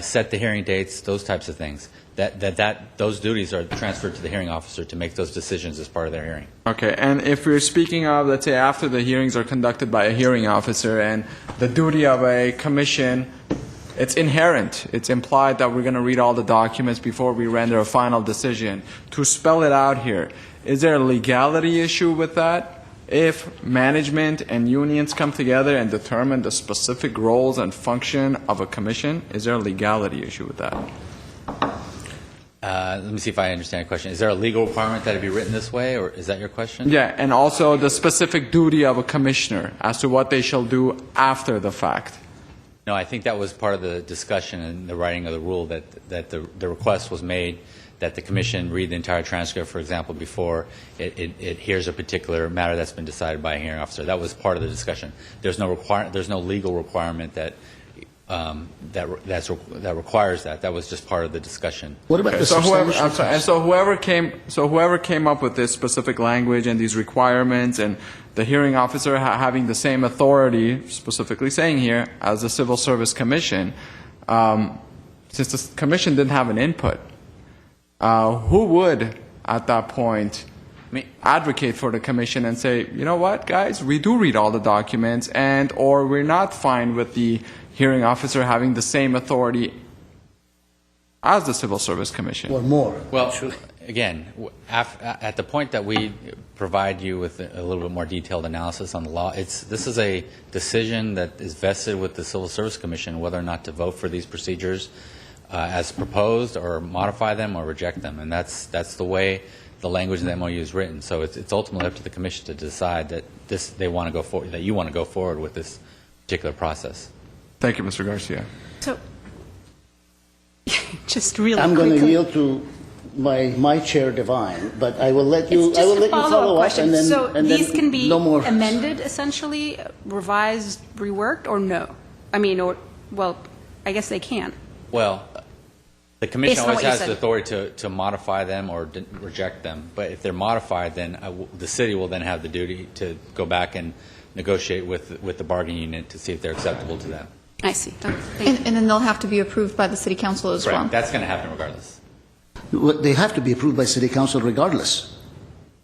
set the hearing dates, those types of things. Those duties are transferred to the hearing officer to make those decisions as part of their hearing. Okay, and if we're speaking of, let's say, after the hearings are conducted by a hearing officer and the duty of a commission, it's inherent. It's implied that we're going to read all the documents before we render a final decision. To spell it out here, is there a legality issue with that? If management and unions come together and determine the specific roles and function of a commission, is there a legality issue with that? Let me see if I understand your question. Is there a legal requirement that it be written this way, or is that your question? Yeah, and also the specific duty of a commissioner as to what they shall do after the fact. No, I think that was part of the discussion and the writing of the rule, that the request was made that the commission read the entire transcript, for example, before it hears a particular matter that's been decided by a hearing officer. That was part of the discussion. There's no legal requirement that requires that. That was just part of the discussion. What about the So substantial? whoever came up with this specific language and these requirements, and the hearing officer having the same authority, specifically saying here, as the Civil Service Commission, since the commission didn't have an input, who would at that point advocate for the commission and say, you know what, guys, we do read all the documents, and or we're not fine with the hearing officer having the same authority as the Civil Service Commission? Or more? Well, again, at the point that we provide you with a little bit more detailed analysis on the law, this is a decision that is vested with the Civil Service Commission whether or not to vote for these procedures as proposed, or modify them, or reject them, and that's the way the language of the MOU is written. So it's ultimately up to the commission to decide that they want to go forward, that you want to go forward with this particular process. Thank you, Mr. Garcia. So, just really I'm going to quickly. yield to my chair, Divine, but I will let you. It's I just will a let you follow-up follow up, question. and then So and these then can be no more. amended, essentially, revised, reworked, or no? I mean, or, well, I guess they can. Well, the commission Based on always what you has said. the authority to modify them or reject them. But if they're modified, then the city will then have the duty to go back and negotiate with the bargaining unit to see if they're acceptable to them. I see. Thank you. And then they'll have to be approved by the city council as well. Correct. That's going to happen regardless. They have to be approved by City Council regardless,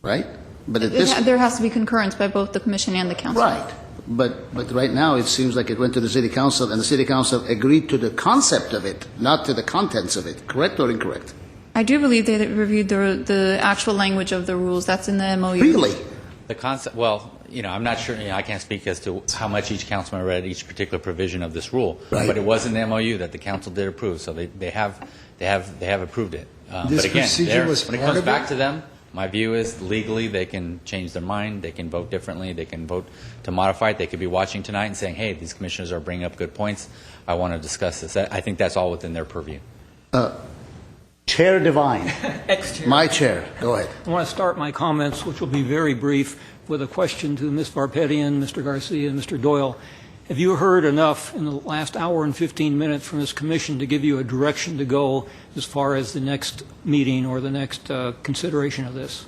right? But at this, There has to be concurrence by both the commission and the council. right. But right now, it seems like it went to the City Council, and the City Council agreed to the concept of it, not to the contents of it. Correct or incorrect? I do believe they reviewed the actual language of the rules. That's in the MOU. Really? The concept, well, I'm not sure, I can't speak as to how much each councilman read each particular provision of this rule. Right. But it was in the MOU that the council did approve, so they have approved it. This But again, procedure was when it part comes of back it? to them, my view is legally they can change their mind, they can vote differently, they can vote to modify it. They could be watching tonight and saying, hey, these commissioners are bringing up good points, I want to discuss this. I think that's all within their purview. Chair Divine. Ex-chair. My chair. Go ahead. I want to start my comments, which will be very brief, with a question to Ms. Varpetian, Mr. Garcia, and Mr. Doyle. Have you heard enough in the last hour and 15 minutes from this commission to give you a direction to go as far as the next meeting or the next consideration of this?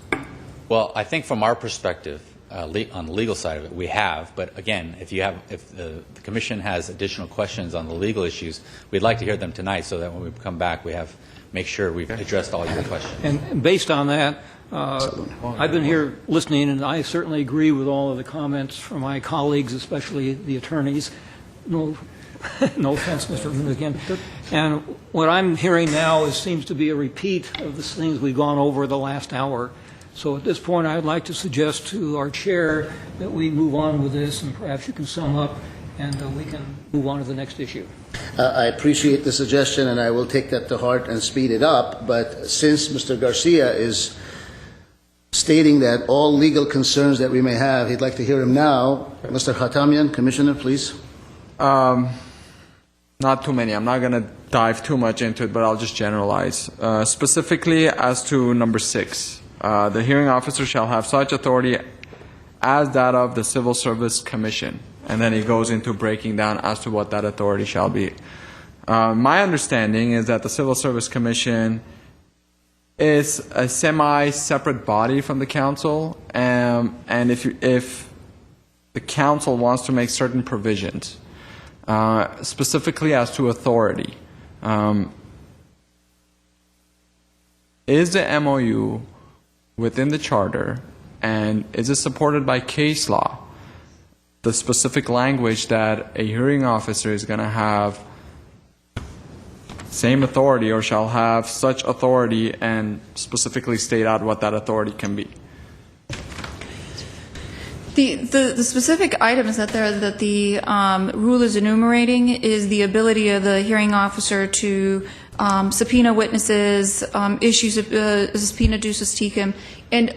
Well, I think from our perspective, on the legal side of it, we have. But again, if the commission has additional questions on the legal issues, we'd like to hear them tonight so that when we come back, make sure we've addressed all your questions. And based on that, I've been here listening, and I certainly agree with all of the comments from my colleagues, especially the attorneys. No offense, Mr. Mnuchin. And what I'm hearing now seems to be a repeat of the things we've gone over the last hour. So at this point, I'd like to suggest to our chair that we move on with this, and perhaps you can sum up, and we can move on to the next issue. I appreciate the suggestion, and I will take that to heart and speed it up. But since Mr. Garcia is stating that all legal concerns that we may have, he'd like to hear him now. Mr. Khatamian, Commissioner, please. Not too many. I'm not going to dive too much into it, but I'll just generalize. Specifically as to number 6, the hearing officer shall have such authority as that of the Civil Service Commission. And then he goes into breaking down as to what that authority shall be. My understanding is that the Civil Service Commission is a semi-separate body from the council, and if the council wants to make certain provisions, specifically as to authority, is the MOU within the charter, and is it supported by case law, the specific language that a hearing officer is going to have same authority or shall have such authority, and specifically state out what that authority can be? The specific items that the rule is enumerating is the ability of the hearing officer to subpoena witnesses, issues of subpoena ducis tecum, and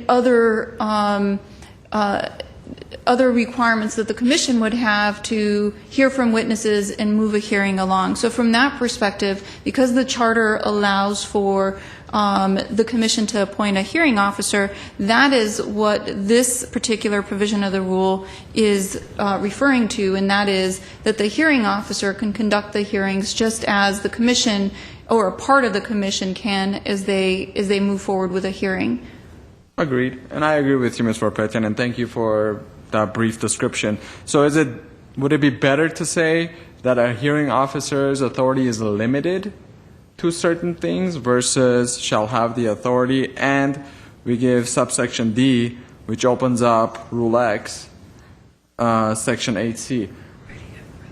other requirements that the commission would have to hear from witnesses and move a hearing along. So from that perspective, because the charter allows for the commission to appoint a hearing officer, that is what this particular provision of the rule is referring to, and that is that the hearing officer can conduct the hearings just as the commission or a part of the commission can as they move forward with a hearing. Agreed. And I agree with you, Ms. Varpetian, and thank you for that brief description. So would it be better to say that a hearing officer's authority is limited to certain things versus shall have the authority, and we give subsection D, which opens up Rule X, Section 8C?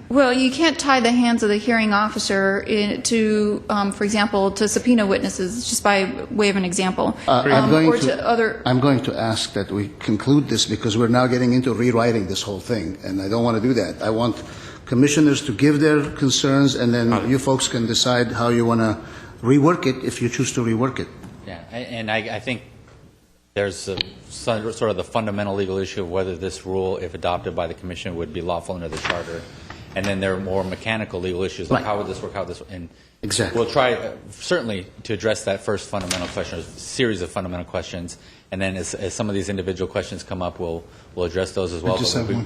Well, you can't tie the hands of the hearing officer to, for example, to subpoena witnesses, just by way of an example. I'm going to ask that we conclude this because we're now getting into rewriting this whole thing, and I don't want to do that. I want commissioners to give their concerns, and then you folks can decide how you want to rework it if you choose to rework it. Yeah, and I think there's sort of the fundamental legal issue of whether this rule, if adopted by the commission, would be lawful under the charter. And then there are more mechanical legal issues, like how would this work, and exactly. We'll try, certainly, to address that first fundamental question, a series of fundamental questions, and then as some of these individual questions come up, we'll address those as well.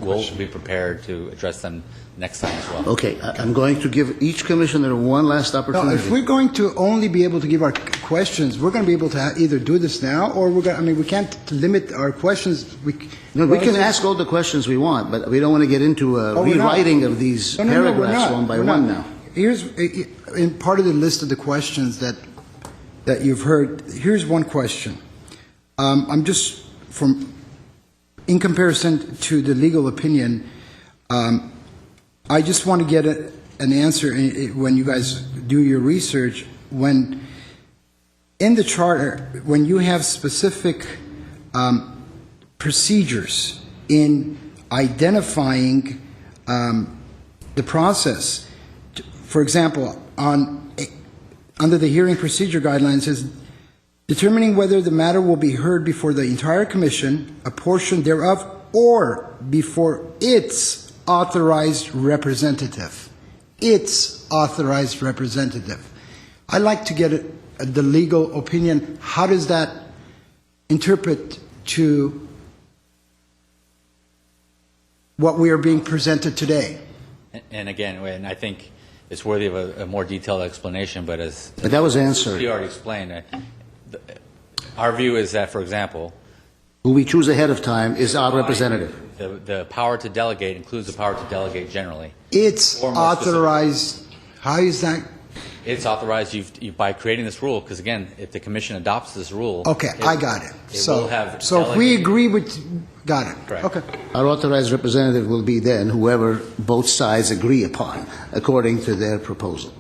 We'll be prepared to address them next time as well. Okay, I'm going to give each commissioner one last opportunity. No, if we're going to only be able to give our questions, we're going to be able to either do this now, or we can't limit our questions. We can ask all the questions we want, but we don't want to get into rewriting of these paragraphs one by one now. Here's in part of the list of the questions that you've heard. Here's one question. I'm just in comparison to the legal opinion. I just want to get an answer when you guys do your research. When in the charter, when you have specific procedures in identifying the process, for example, under the hearing procedure guidelines, says determining whether the matter will be heard before the entire commission, a portion thereof, or before its authorized representative. Its authorized representative. I'd like to get the legal opinion. How does that interpret to what we are being presented today? And again, and I think it's worthy of a more detailed explanation, but that was answered. You already explained. Our view is that, for example, who we choose ahead of time is our representative. The power to delegate includes the power to delegate generally. It's authorized. How is that? It's authorized by creating this rule, because again, if the commission adopts this rule. Okay, I got it. Will have so if we agree with, got it. Correct. Okay. Our authorized representative will be then whoever both sides agree upon, according to their proposal.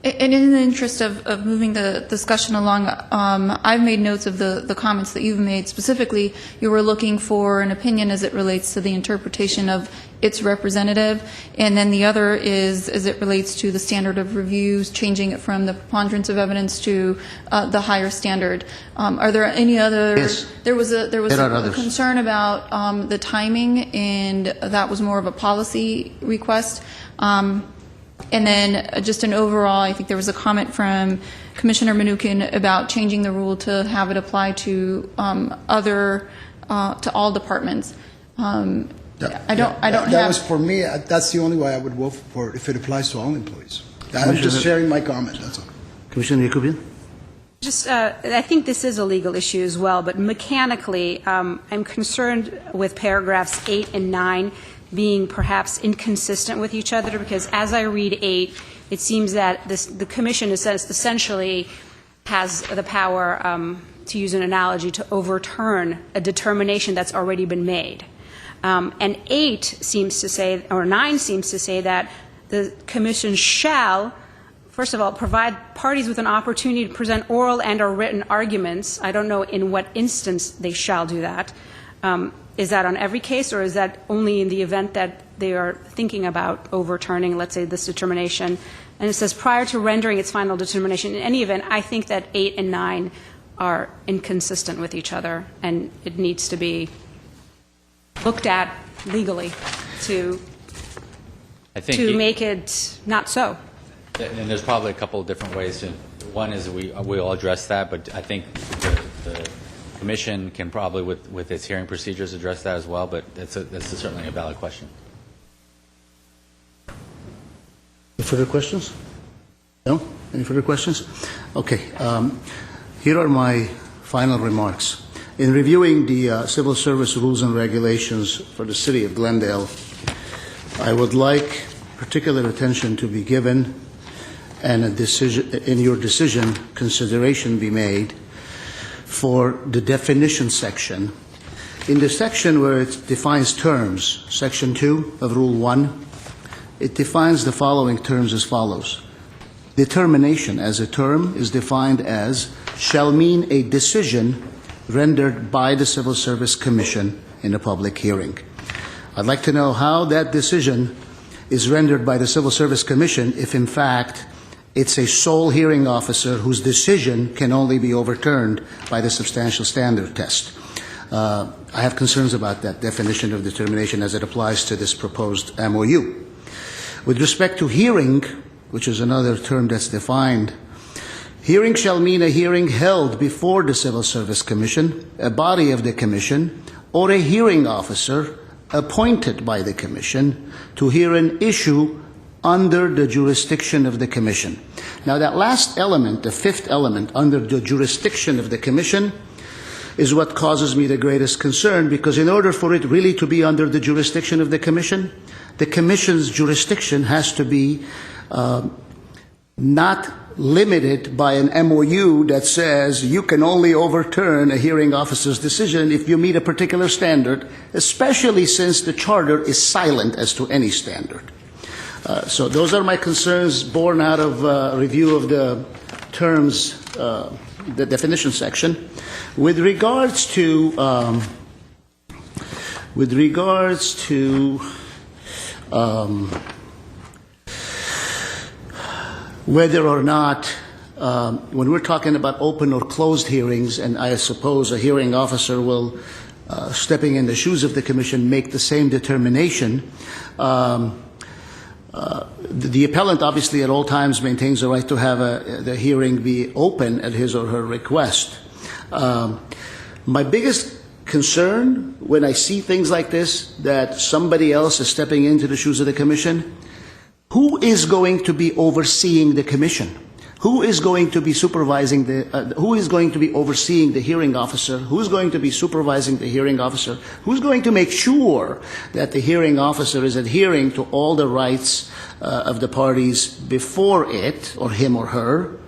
And in the interest of moving the discussion along, I've made notes of the comments that you've made. Specifically, you were looking for an opinion as it relates to the interpretation of its representative, and then the other is as it relates to the standard of reviews, changing it from the preponderance of evidence to the higher standard. Are there any other? Yes. There was a concern about the timing, and that was more of a policy request. And then just an overall, I think there was a comment from Commissioner Mnuchin about changing the rule to have it apply to to all departments. That was for me. That's the only way I would vote for it, if it applies to all employees. I'm just sharing my comment. That's all. Commissioner Yakubian? I think this is a legal issue as well, but mechanically, I'm concerned with paragraphs 8 and 9 being perhaps inconsistent with each other, because as I read 8, it seems that the Commission essentially has the power, to use an analogy, to overturn a determination that's already been made. And 8 seems to say, or 9 seems to say that the Commission shall, first of all, provide parties with an opportunity to present oral and or written arguments. I don't know in what instance they shall do that. Is that on every case, or is that only in the event that they are thinking about overturning, let's say, this determination? And it says prior to rendering its final determination. In any event, I think that 8 and 9 are inconsistent with each other, and it needs to be looked at legally to make it not so. And there's probably a couple of different ways to. One is we'll address that, but I think the Commission can probably, with its hearing procedures, address that as well. But that's certainly a valid question. Any further questions? No? Any further questions? Okay. Here are my final remarks. In reviewing the civil service rules and regulations for the City of Glendale, I would like particular attention to be given and in your decision consideration be made for the definition section. In the section where it defines terms, Section 2 of Rule 1, it defines the following terms as follows. Determination as a term is defined as shall mean a decision rendered by the Civil Service Commission in a public hearing. I'd like to know how that decision is rendered by the Civil Service Commission if, in fact, it's a sole hearing officer whose decision can only be overturned by the substantial standard test. I have concerns about that definition of determination as it applies to this proposed MOU. With respect to hearing, which is another term that's defined, hearing shall mean a hearing held before the Civil Service Commission, a body of the Commission, or a hearing officer appointed by the Commission to hear an issue under the jurisdiction of the Commission. Now that last element, the fifth element, under the jurisdiction of the Commission, is what causes me the greatest concern, because in order for it really to be under the jurisdiction of the Commission's jurisdiction has to be not limited by an MOU that says you can only overturn a hearing officer's decision if you meet a particular standard, especially since the Charter is silent as to any standard. So those are my concerns born out of review of the terms, the definition section. With regards to whether or not, when we're talking about open or closed hearings, and I suppose a hearing officer will, stepping in the shoes of the Commission, make the same determination. The appellant obviously at all times maintains the right to have the hearing be open at his or her request. My biggest concern when I see things like this, that somebody else is stepping into the shoes of the Commission, who is going to be overseeing the Commission? Who is going to be supervising who is going to be overseeing the hearing officer? Who's going to be supervising the hearing officer? Who's going to make sure that the hearing officer is adhering to all the rights of the parties before it, or him or her?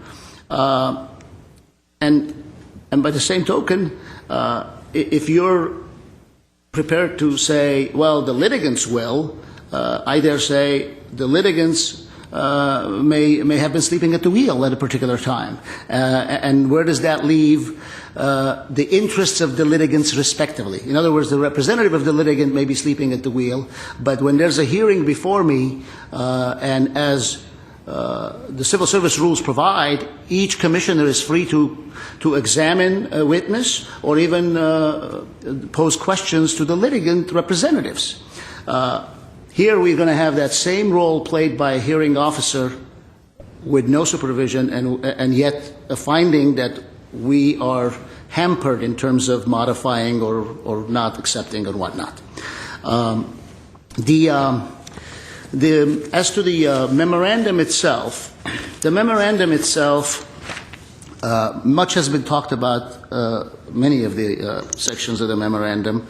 And by the same token, if you're prepared to say, well, the litigants will, I dare say the litigants may have been sleeping at the wheel at a particular time. And where does that leave the interests of the litigants respectively? In other words, the representative of the litigant may be sleeping at the wheel, but when there's a hearing before me, and as the civil service rules provide, each commissioner is free to examine a witness or even pose questions to the litigant representatives. Here we're going to have that same role played by a hearing officer with no supervision, and yet a finding that we are hampered in terms of modifying or not accepting or whatnot. As to the memorandum itself, much has been talked about, many of the sections of the memorandum.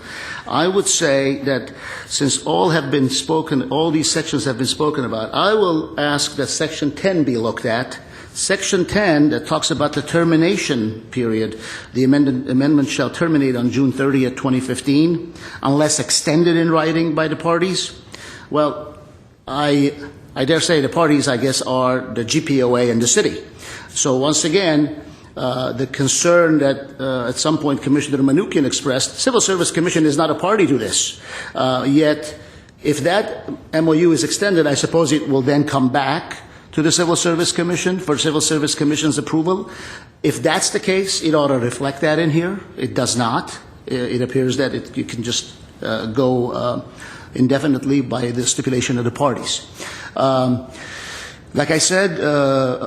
I would say that since all these sections have been spoken about, I will ask that Section 10 be looked at. Section 10 that talks about the termination period, the amendment shall terminate on June 30th, 2015, unless extended in writing by the parties. Well, I dare say the parties, I guess, are the GPOA and the city. So once again, the concern that at some point Commissioner Manoukian expressed, Civil Service Commission is not a party to this. Yet, if that MOU is extended, I suppose it will then come back to the Civil Service Commission for Civil Service Commission's approval. If that's the case, it ought to reflect that in here. It does not. It appears that you can just go indefinitely by the stipulation of the parties. Like I said,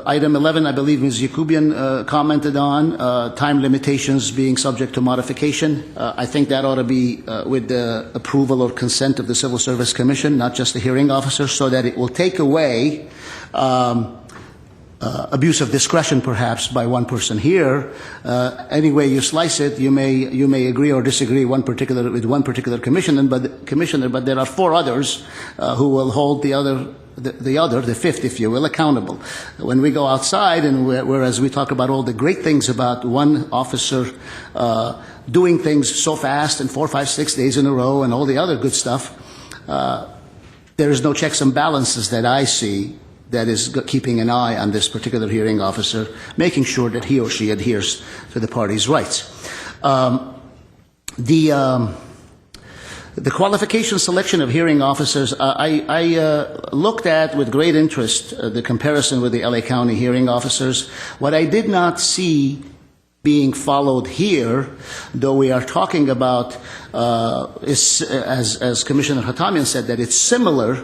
item 11, I believe Ms. Yakubian commented on, time limitations being subject to modification. I think that ought to be with the approval or consent of the Civil Service Commission, not just the hearing officer, so that it will take away abuse of discretion, perhaps, by one person here. Any way you slice it, you may agree or disagree with one particular commissioner, but there are 4 others who will hold the fifth, if you will, accountable. When we go outside, and whereas we talk about all the great things about one officer doing things so fast and 4, 5, 6 days in a row and all the other good stuff, there is no checks and balances that I see that is keeping an eye on this particular hearing officer, making sure that he or she adheres to the party's rights. The qualification selection of hearing officers, I looked at with great interest the comparison with the LA County hearing officers. What I did not see being followed here, though we are talking about, as Commissioner Hatamian said, that it's similar,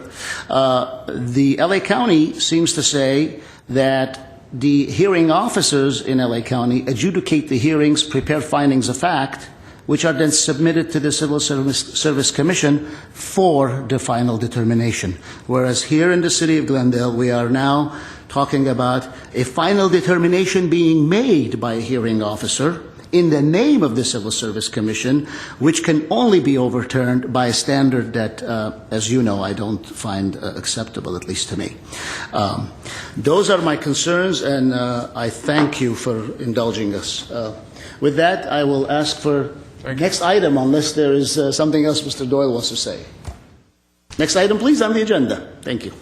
the LA County seems to say that the hearing officers in LA County adjudicate the hearings, prepare findings of fact, which are then submitted to the Civil Service Commission for the final determination. Whereas here in the city of Glendale, we are now talking about a final determination being made by a hearing officer in the name of the Civil Service Commission, which can only be overturned by a standard that, as you know, I don't find acceptable, at least to me. Those are my concerns, and I thank you for indulging us. With that, I will ask for next item, unless there is something else Mr. Doyle wants to say. Next item, please, on the agenda. Thank you.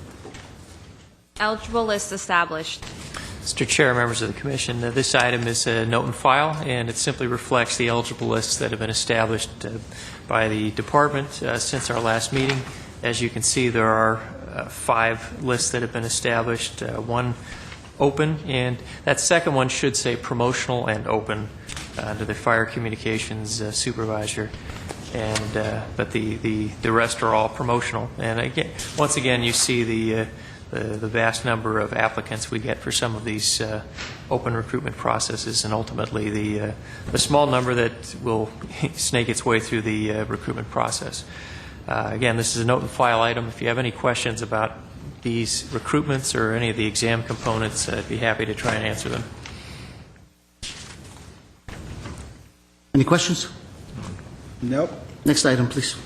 Eligible list established. Mr. Chair, members of the Commission, this item is a note and file, and it simply reflects the eligible lists that have been established by the Department since our last meeting. As you can see, there are 5 lists that have been established, 1 open, and that second one should say promotional and open to the fire communications supervisor, and but the rest are all promotional. And again, once again, you see the vast number of applicants we get for some of these open recruitment processes, and ultimately the small number that will snake its way through the recruitment process. Again, this is a note and file item. If you have any questions about these recruitments or any of the exam components, I'd be happy to try and answer them. Any questions? Nope. Next item, please.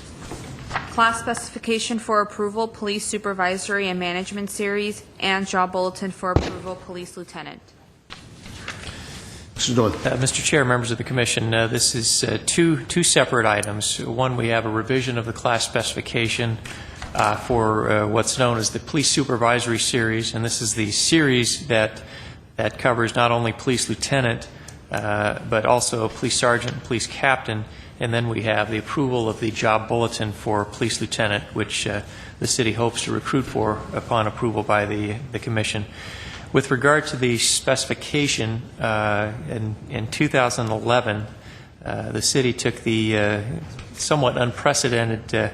Class specification for approval, police supervisory and management series, and job bulletin for approval, police lieutenant. Mr. Doyle. Mr. Chair, members of the Commission, this is two separate items. One, we have a revision of the class specification for what's known as the police supervisory series, and this is the series that covers not only police lieutenant, but also police sergeant and police captain. And then we have the approval of the job bulletin for police lieutenant, which the city hopes to recruit for upon approval by the Commission. With regard to the specification, in 2011, the city took the somewhat unprecedented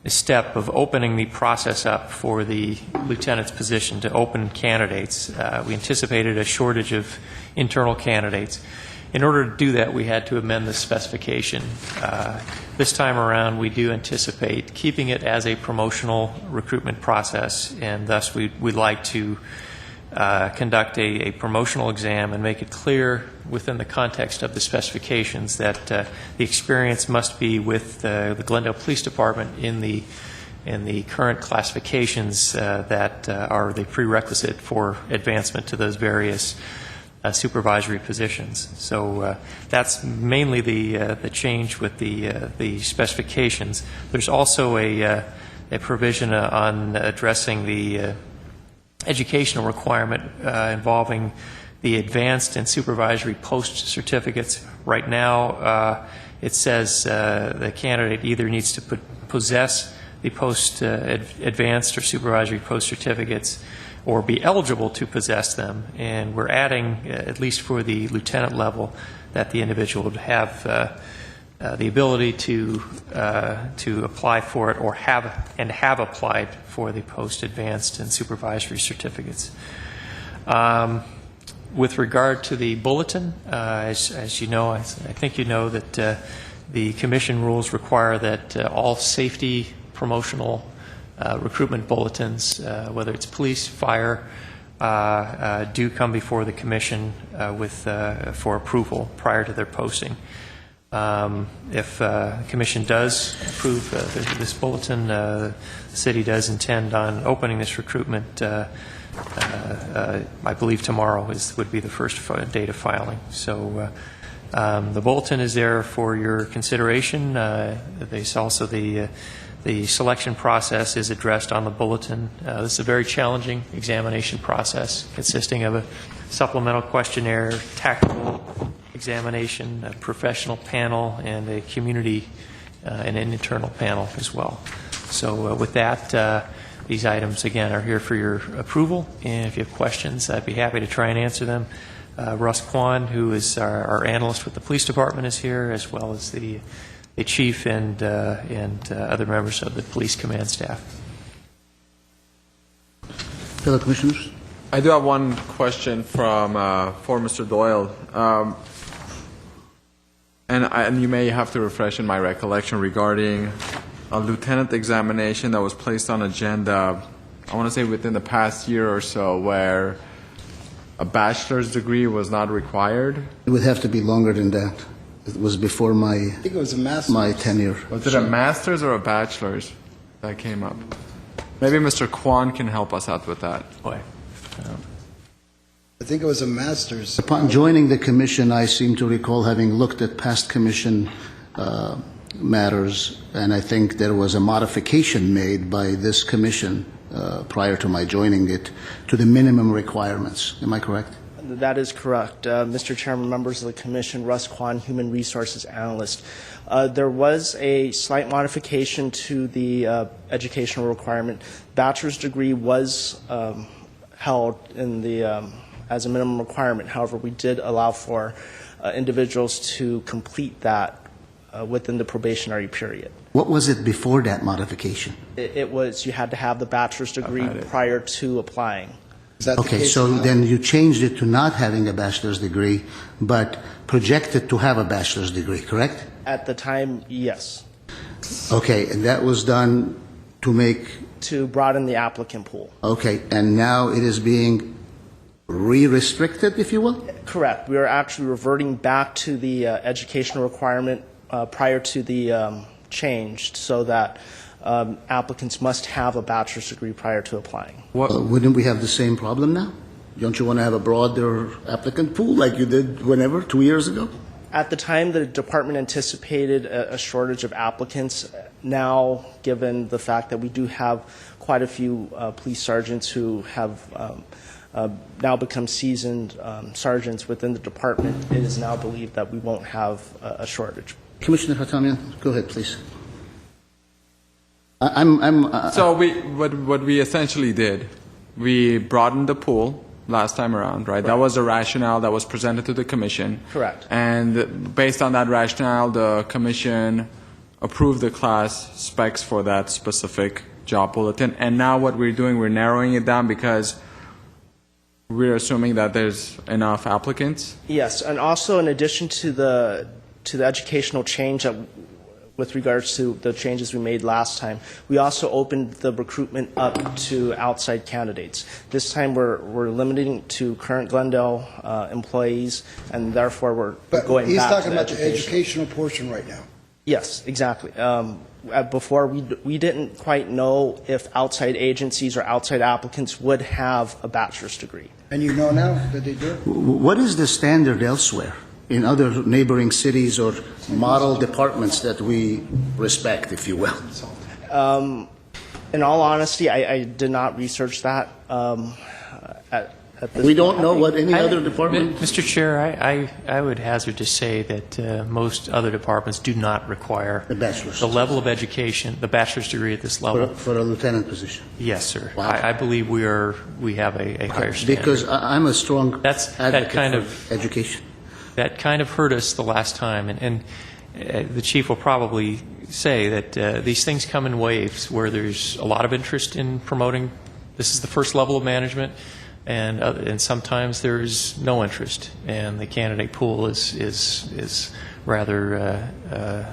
step of opening the process up for the lieutenant's position to open candidates. We anticipated a shortage of internal candidates. In order to do that, we had to amend the specification. This time around, we do anticipate keeping it as a promotional recruitment process, and thus we'd like to conduct a promotional exam and make it clear within the context of the specifications that the experience must be with the Glendale Police Department in the current classifications that are the prerequisite for advancement to those various supervisory positions. So that's mainly the change with the specifications. There's also a provision on addressing the educational requirement involving the advanced and supervisory post certificates. Right now, it says the candidate either needs to possess the post advanced or supervisory post certificates, or be eligible to possess them. And we're adding, at least for the lieutenant level, that the individual would have the ability to apply for it or have applied for the post-advanced and supervisory certificates. With regard to the bulletin, as you know, I think you know that the commission rules require that all safety promotional recruitment bulletins, whether it's police, fire, do come before the commission for approval prior to their posting. If the commission does approve this bulletin, the city does intend on opening this recruitment. I believe tomorrow would be the first date of filing. So the bulletin is there for your consideration. There's also the selection process is addressed on the bulletin. This is a very challenging examination process consisting of a supplemental questionnaire, tactical examination, a professional panel, and a community and an internal panel as well. So with that, these items, again, are here for your approval, and if you have questions, I'd be happy to try and answer them. Russ Kwan, who is our analyst with the police department, is here, as well as the chief and other members of the police command staff. Fellow commissioners? I do have one question for Mr. Doyle. And you may have to refresh in my recollection regarding a lieutenant examination that was placed on agenda, I want to say within the past year or so, where a bachelor's degree was not required. It would have to be longer than that. It was before I think it was a master's. my tenure. Was it a master's or a bachelor's that came up? Maybe Mr. Kwan can help us out with that. Boy. I think it was a master's. Upon joining the commission, I seem to recall having looked at past commission matters, and I think there was a modification made by this commission prior to my joining it to the minimum requirements. Am I correct? That is correct. Mr. Chairman, members of the Commission, Russ Kwan, Human Resources Analyst. There was a slight modification to the educational requirement. Bachelor's degree was held in the as a minimum requirement. However, we did allow for individuals to complete that within the probationary period. What was it before that modification? It was you had to have the bachelor's degree prior to applying. Is that the Okay, case so now? then you changed it to not having a bachelor's degree, but projected to have a bachelor's degree, correct? At the time, yes, Okay, and that was done to make, to broaden the applicant pool. okay, and now it is being re-restricted, if you will? Correct. We are actually reverting back to the educational requirement prior to the change, so that applicants must have a bachelor's degree prior to applying. Wouldn't we have the same problem now? Don't you want to have a broader applicant pool like you did whenever, 2 years ago? At the time, the department anticipated a shortage of applicants. Now, given the fact that we do have quite a few police sergeants who have now become seasoned sergeants within the department, it is now believed that we won't have a shortage. Commissioner Hatamian, go ahead, please. So what we essentially did, we broadened the pool last time around, right? That was the rationale that was presented to the commission. Correct. And based on that rationale, the commission approved the class specs for that specific job bulletin. And now what we're doing, we're narrowing it down because we're assuming that there's enough applicants. Yes, and also in addition to the educational change that, with regards to the changes we made last time, we also opened the recruitment up to outside candidates. This time we're limiting to current Glendale employees, and therefore we're going He's back to talking the about the educational portion right now. Yes, exactly. Before, we didn't quite know if outside agencies or outside applicants would have a bachelor's degree. And you know now that they do? What is the standard elsewhere in other neighboring cities or model departments that we respect, if you will? In all honesty, I did not research that at this We point. don't know what any other department... Mr. Chair, I would hazard to say that most other departments do not require The bachelor's. the level of education, the bachelor's degree at this level. For a lieutenant position. Yes, sir. Wow. I believe we have a higher standard. Because I'm a strong That advocate kind for education. That kind of hurt us the last time, and the chief will probably say that these things come in waves where there's a lot of interest in promoting. This is the first level of management, and sometimes there's no interest, and the candidate pool is rather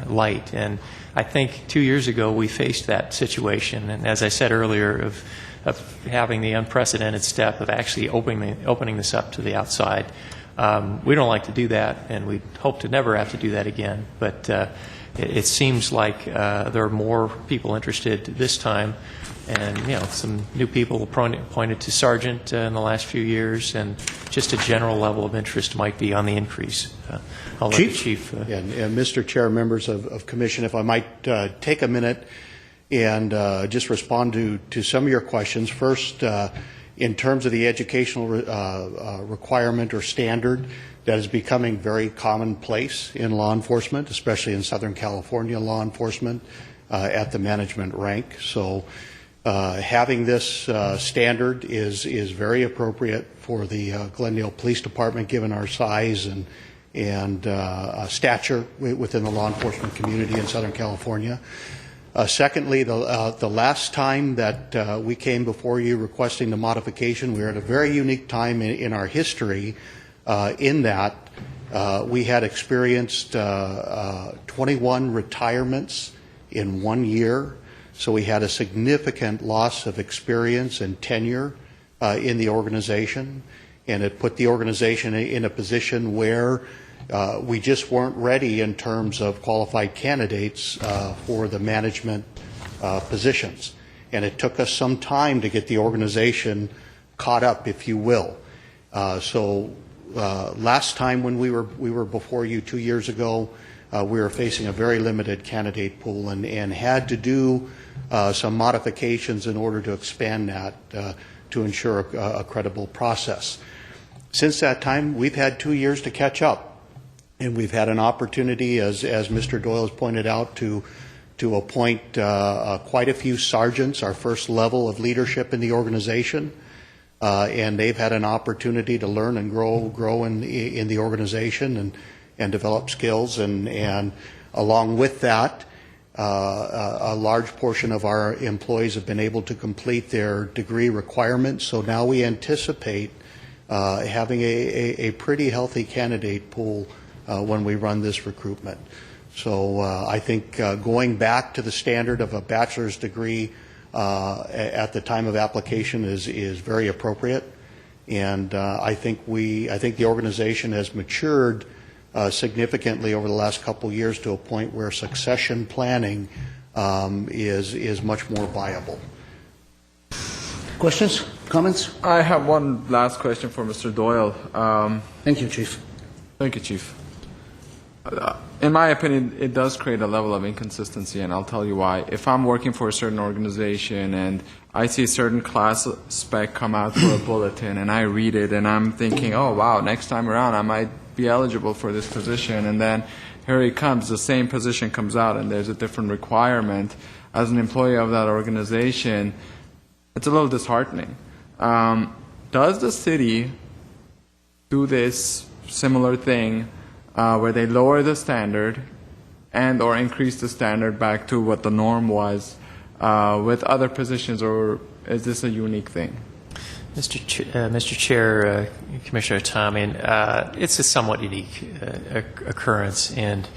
light. And I think 2 years ago we faced that situation, and as I said earlier, of having the unprecedented step of actually opening this up to the outside. We don't like to do that, and we hope to never have to do that again. But it seems like there are more people interested this time, and some new people appointed to sergeant in the last few years, and just a general level of interest might be on the increase. I'll let the chief. And Mr. Chair, members of commission, if I might take a minute and just respond to some of your questions. First, in terms of the educational requirement or standard that is becoming very commonplace in law enforcement, especially in Southern California law enforcement at the management rank. So having this standard is very appropriate for the Glendale Police Department, given our size and stature within the law enforcement community in Southern California. Secondly, the last time that we came before you requesting the modification, we were at a very unique time in our history in that we had experienced 21 retirements in 1 year. So we had a significant loss of experience and tenure in the organization, and it put the organization in a position where we just weren't ready in terms of qualified candidates for the management positions. And it took us some time to get the organization caught up, if you will. So last time when we were before you 2 years ago, we were facing a very limited candidate pool and had to do some modifications in order to expand that to ensure a credible process. Since that time, we've had 2 years to catch up. And we've had an opportunity, as Mr. Doyle has pointed out, to appoint quite a few sergeants, our first level of leadership in the organization. And they've had an opportunity to learn and grow in the organization and develop skills. And along with that, a large portion of our employees have been able to complete their degree requirements. So now we anticipate having a pretty healthy candidate pool when we run this recruitment. So I think going back to the standard of a bachelor's degree at the time of application is very appropriate, and I think the organization has matured significantly over the last couple of years to a point where succession planning is much more viable. Questions? Comments? I have one last question for Mr. Doyle. Thank you, Chief. Thank you, Chief. In my opinion, it does create a level of inconsistency, and I'll tell you why. If I'm working for a certain organization and I see a certain class spec come out for a bulletin and I read it and I'm thinking, oh, wow, next time around I might be eligible for this position, and then here it comes, the same position comes out and there's a different requirement. As an employee of that organization, it's a little disheartening. Does the city do this similar thing where they lower the standard and or increase the standard back to what the norm was with other positions, or is this a unique thing? Mr. Chair, Commissioner Tom, it's a somewhat unique occurrence, and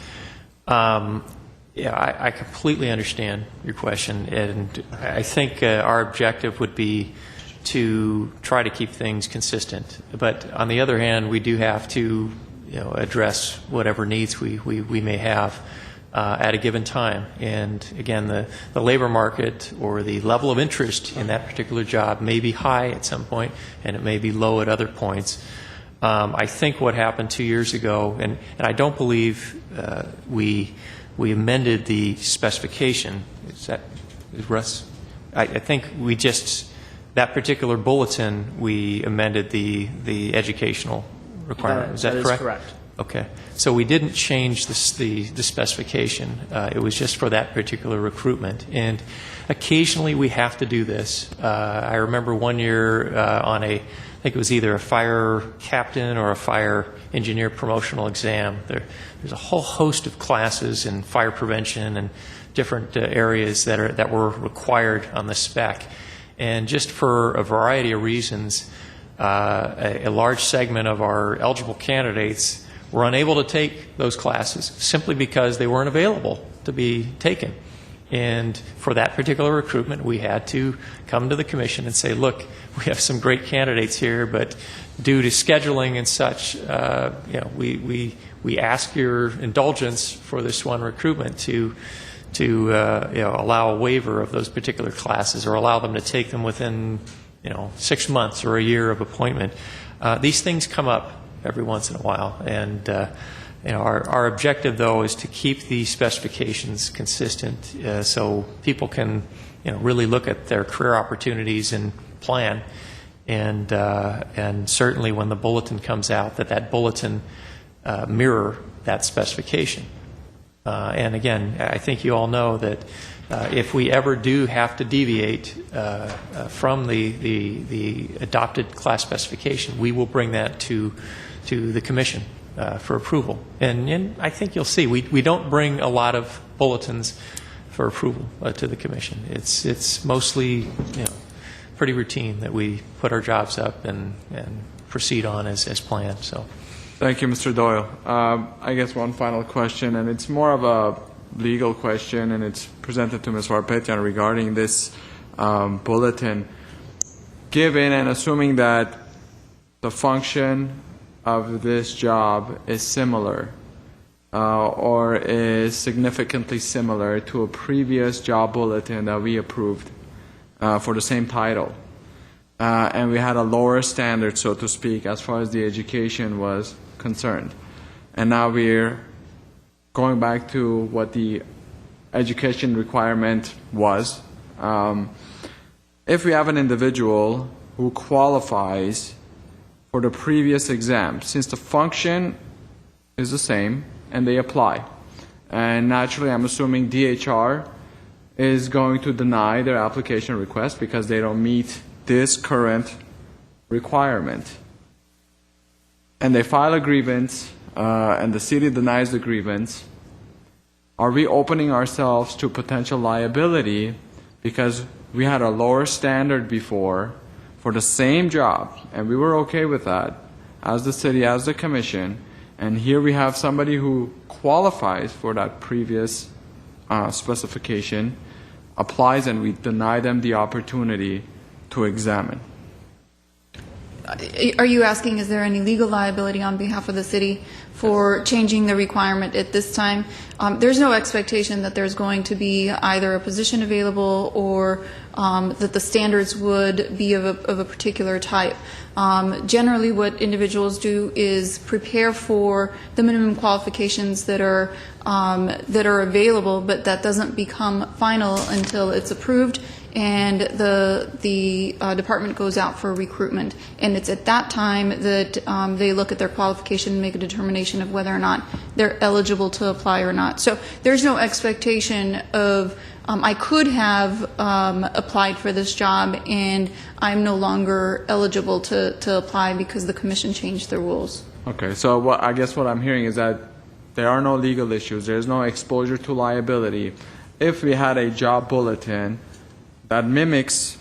I completely understand your question, and I think our objective would be to try to keep things consistent. But on the other hand, we do have to address whatever needs we may have at a given time. And again, the labor market or the level of interest in that particular job may be high at some point, and it may be low at other points. I think what happened 2 years ago, and I don't believe we amended the specification. Is Russ? I think we just that particular bulletin, we amended the educational requirement. Is that correct? That is correct. Okay. So we didn't change the specification. It was just for that particular recruitment. And occasionally we have to do this. I remember one year on I think it was either a fire captain or a fire engineer promotional exam. There's a whole host of classes in fire prevention and different areas that were required on the spec. And just for a variety of reasons, a large segment of our eligible candidates were unable to take those classes simply because they weren't available to be taken. And for that particular recruitment, we had to come to the commission and say, look, we have some great candidates here, but due to scheduling and such, we ask your indulgence for this one recruitment to allow a waiver of those particular classes or allow them to take them within 6 months or a year of appointment. These things come up every once in a while, and our objective, though, is to keep the specifications consistent so people can really look at their career opportunities and plan. And certainly when the bulletin comes out, that bulletin mirror that specification. And again, I think you all know that if we ever do have to deviate from the adopted class specification, we will bring that to the commission for approval. And I think you'll see, we don't bring a lot of bulletins for approval to the commission. It's mostly pretty routine that we put our jobs up and proceed on as planned. So. Thank you, Mr. Doyle. I guess one final question, and it's more of a legal question, and it's presented to Ms. Varpetian regarding this bulletin. Given and assuming that the function of this job is similar or is significantly similar to a previous job bulletin that we approved for the same title, and we had a lower standard, so to speak, as far as the education was concerned. And now we're going back to what the education requirement was. If we have an individual who qualifies for the previous exam, since the function is the same and they apply, and naturally I'm assuming DHR is going to deny their application request because they don't meet this current requirement, and they file a grievance, and the city denies the grievance, are we opening ourselves to potential liability because we had a lower standard before for the same job, and we were okay with that as the city, as the commission, and here we have somebody who qualifies for that previous specification, applies, and we deny them the opportunity to examine? Are you asking, is there any legal liability on behalf of the city for changing the requirement at this time? There's no expectation that there's going to be either a position available or that the standards would be of a particular type. Generally, what individuals do is prepare for the minimum qualifications that are available, but that doesn't become final until it's approved and the department goes out for recruitment. And it's at that time that they look at their qualification and make a determination of whether or not they're eligible to apply or not. So there's no expectation of I could have applied for this job and I'm no longer eligible to apply because the commission changed the rules. Okay, so I guess what I'm hearing is that there are no legal issues, there's no exposure to liability. If we had a job bulletin that mimics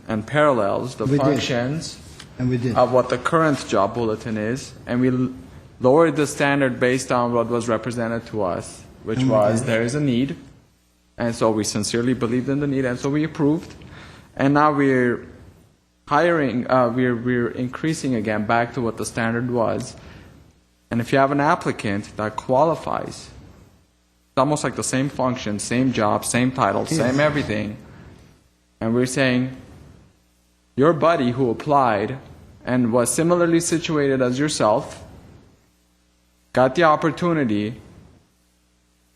and parallels the functions of what the current job bulletin is, and we lowered the standard based on what was represented to us, which was there is a need, and so we sincerely believed in the need, and so we approved, and now we're hiring, we're increasing again back to what the standard was, and if you have an applicant that qualifies, it's almost like the same function, same job, same title, same everything, and we're saying, your buddy who applied and was similarly situated as yourself got the opportunity,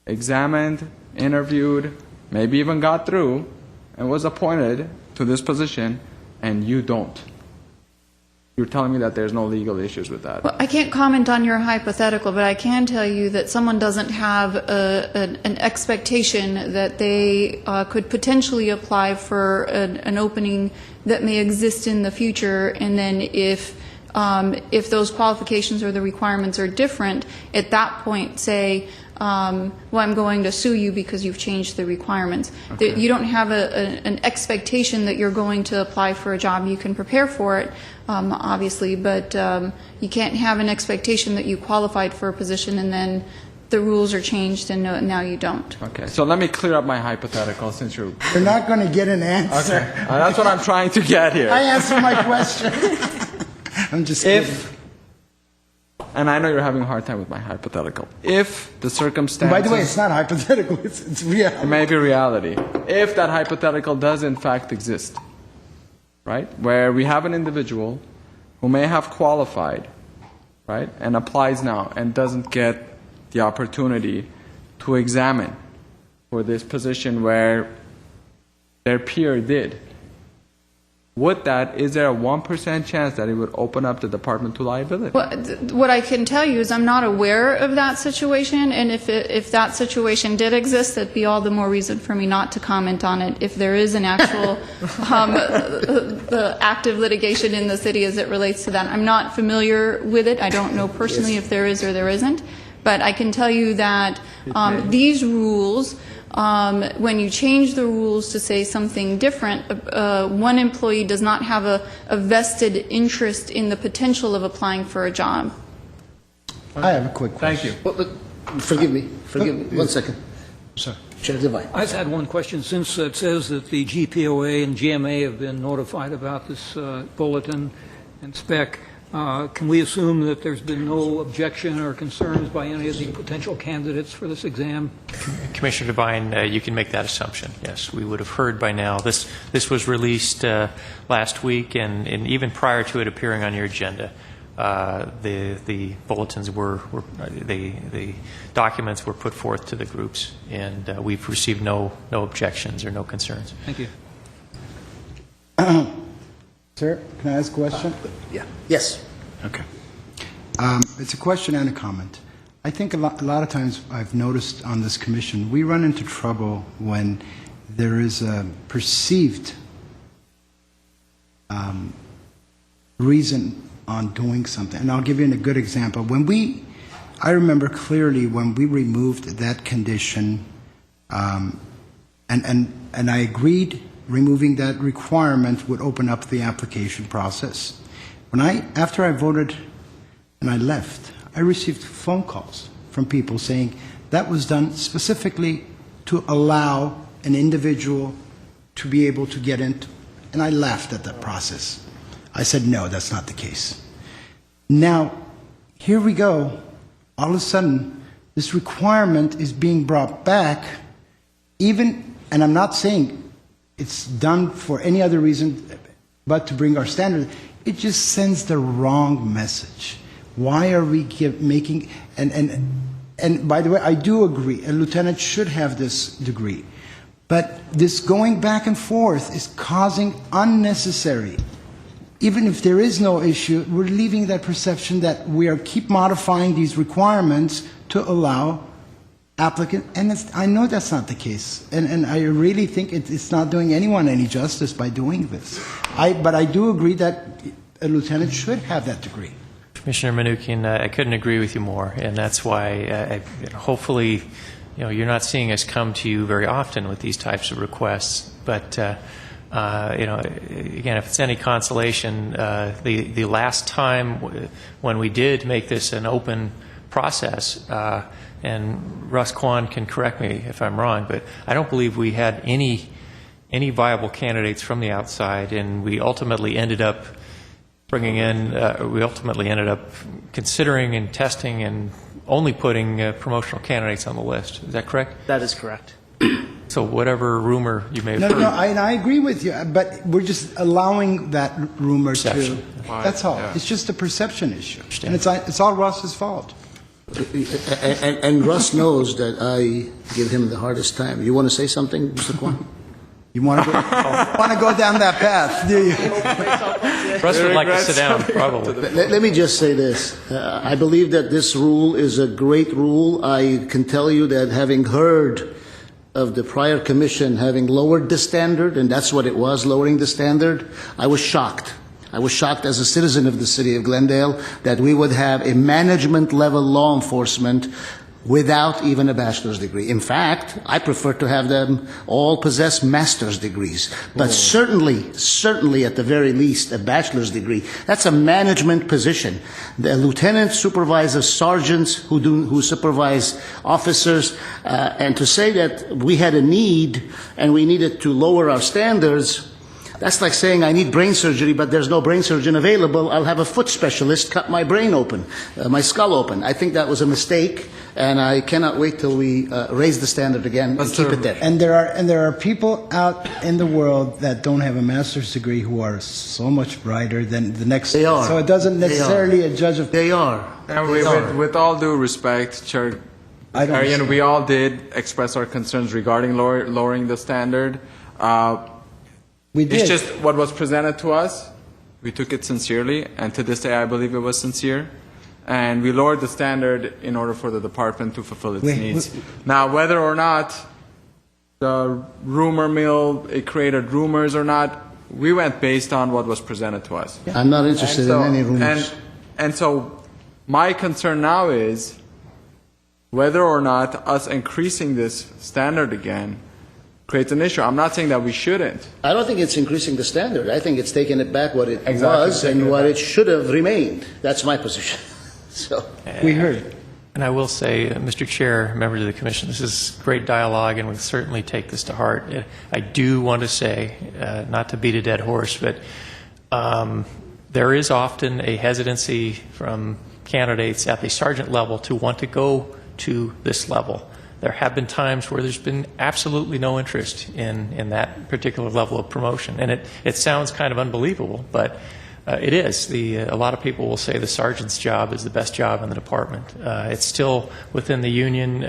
examined, interviewed, maybe even got through, and was appointed to this position, and you don't. You're telling me that there's no legal issues with that. Well, I can't comment on your hypothetical, but I can tell you that someone doesn't have an expectation that they could potentially apply for an opening that may exist in the future, and then if those qualifications or the requirements are different, at that point say, well, I'm going to sue you because you've changed the requirements. Okay. You don't have an expectation that you're going to apply for a job. You can prepare for it, obviously, but you can't have an expectation that you qualified for a position and then the rules are changed and now you don't. Okay, so let me clear up my hypothetical since you're... You're not going to get an answer. Okay, that's what I'm trying to get here. I answered my question. I'm just kidding. And I know you're having a hard time with my hypothetical. If the circumstances... By the way, it's not hypothetical, it's reality. It may be reality. If that hypothetical does in fact exist, right, where we have an individual who may have qualified, right, and applies now and doesn't get the opportunity to examine for this position where their peer did, is there a 1% chance that it would open up the department to liability? Well, what I can tell you is I'm not aware of that situation, and if that situation did exist, that'd be all the more reason for me not to comment on it. If there is an actual the active litigation in the city as it relates to that, I'm not familiar with it. I don't know personally if there is or there isn't, but I can tell you that these rules. When you change the rules to say something different, one employee does not have a vested interest in the potential of applying for a job. I have a quick question. Thank you. Well, forgive me. 1 second. Sorry. Chair Devine. I just had one question. Since it says that the GPOA and GMA have been notified about this bulletin and spec, can we assume that there's been no objection or concerns by any of the potential candidates for this exam? Commissioner Devine, you can make that assumption. Yes, we would have heard by now. This was released last week, and even prior to it appearing on your agenda, the bulletins the documents were put forth to the groups, and we've received no objections or no concerns. Thank you. Sir, can I ask a question? Yeah. Yes. Okay. It's a question and a comment. I think a lot of times I've noticed on this commission, we run into trouble when there is a perceived reason on doing something. And I'll give you a good example. I remember clearly when we removed that condition, and I agreed removing that requirement would open up the application process. After I voted and I left, I received phone calls from people saying that was done specifically to allow an individual to be able to get into, and I laughed at that process. I said, no, that's not the case. Now, here we go. All of a sudden, this requirement is being brought back, and I'm not saying it's done for any other reason but to bring our standard. It just sends the wrong message. Why are we making, and by the way, I do agree, a lieutenant should have this degree. But this going back and forth is causing unnecessary. Even if there is no issue, we're leaving that perception that we keep modifying these requirements to allow applicant, and I know that's not the case, and I really think it's not doing anyone any justice by doing this. But I do agree that a lieutenant should have that degree. Commissioner Manoukian, I couldn't agree with you more, and that's why hopefully you're not seeing us come to you very often with these types of requests. But again, if it's any consolation, the last time when we did make this an open process, and Russ Kwan can correct me if I'm wrong, but I don't believe we had any viable candidates from the outside, and we ultimately ended up considering and testing and only putting promotional candidates on the list. Is that correct? That is correct. So whatever rumor you may have heard. No, I agree with you, but we're just allowing that rumor Perception. to. That's all. Yeah. It's just a perception issue, and it's all Russ's fault. And Russ knows that I give him the hardest time. You want to say something, Mr. Kwan? You want to go down that path, do you? Russ would like to sit down, probably. Let me just say this. I believe that this rule is a great rule. I can tell you that having heard of the prior commission having lowered the standard, and that's what it was, lowering the standard, I was shocked. I was shocked as a citizen of the city of Glendale that we would have a management-level law enforcement without even a bachelor's degree. In fact, I prefer to have them all possess master's degrees. But certainly at the very least, a bachelor's degree. That's a management position. The lieutenants supervise sergeants who supervise officers. And to say that we had a need and we needed to lower our standards, that's like saying I need brain surgery, but there's no brain surgeon available. I'll have a foot specialist cut my brain open, my skull open. I think that was a mistake, and I cannot wait till we raise the standard again and keep it there. And there are people out in the world that don't have a master's degree who are so much brighter than the next. They are. So it doesn't necessarily a judge of. They are. And with all due respect, Chair Arian, we all did express our concerns regarding lowering the standard. We did. It's just what was presented to us. We took it sincerely, and to this day, I believe it was sincere. And we lowered the standard in order for the department to fulfill its needs. Now, whether or not the rumor mill, it created rumors or not, we went based on what was presented to us. I'm not interested in any rumors. And so my concern now is whether or not us increasing this standard again creates an issue. I'm not saying that we shouldn't. I don't think it's increasing the standard. I think it's taking it back what it was and what it should have remained. That's my position. So we heard. And I will say, Mr. Chair, members of the Commission, this is great dialogue, and we'll certainly take this to heart. I do want to say, not to beat a dead horse, but there is often a hesitancy from candidates at the sergeant level to want to go to this level. There have been times where there's been absolutely no interest in that particular level of promotion. And it sounds kind of unbelievable, but it is. A lot of people will say the sergeant's job is the best job in the department. It's still within the union.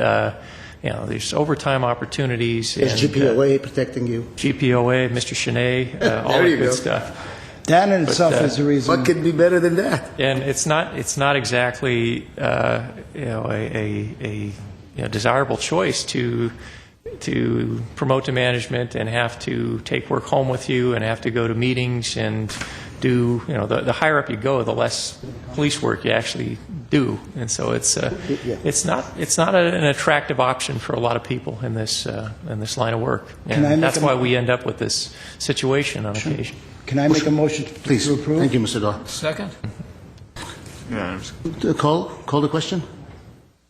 There's overtime opportunities. Is GPOA protecting you? GPOA, Mr. Shanae, all that good stuff. That in itself is the reason. What could be better than that? And it's not exactly a desirable choice to promote to management and have to take work home with you and have to go to meetings and do, the higher up you go, the less police work you actually do. And so it's not an attractive option for a lot of people in this line of work. And that's why we end up with this situation on occasion. Can I make a motion Please. to approve? Thank you, Mr. Dahl. Second? Call the question?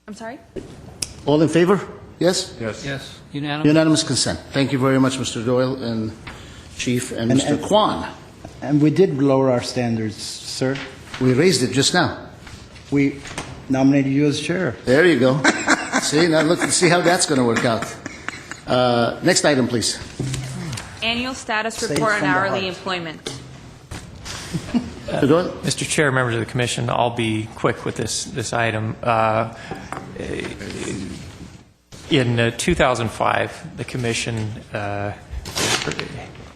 I'm sorry? All in favor? Yes? Yes. Unanimous? Unanimous consent. Thank you very much, Mr. Doyle and Chief and Mr. Kwan. And we did lower our standards, sir. We raised it just now. We nominated you as chair. There you go. See, now look, see how that's going to work out. Next item, please. Annual status Say report on from the hourly heart. employment. Mr. Doyle? Mr. Chair, members of the Commission, I'll be quick with this item. In 2005, the Commission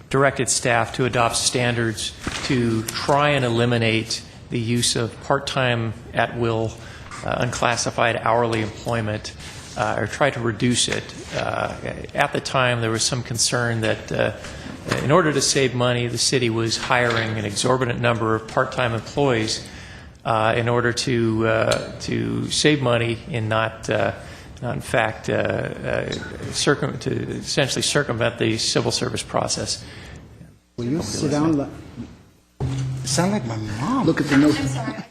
directed staff to adopt standards to try and eliminate the use of part-time, at-will, unclassified hourly employment, or try to reduce it. At the time, there was some concern that in order to save money, the city was hiring an exorbitant number of part-time employees in order to save money and not in fact, to essentially circumvent the civil service process. Will you sit down? Sound like my mom. Look at the note.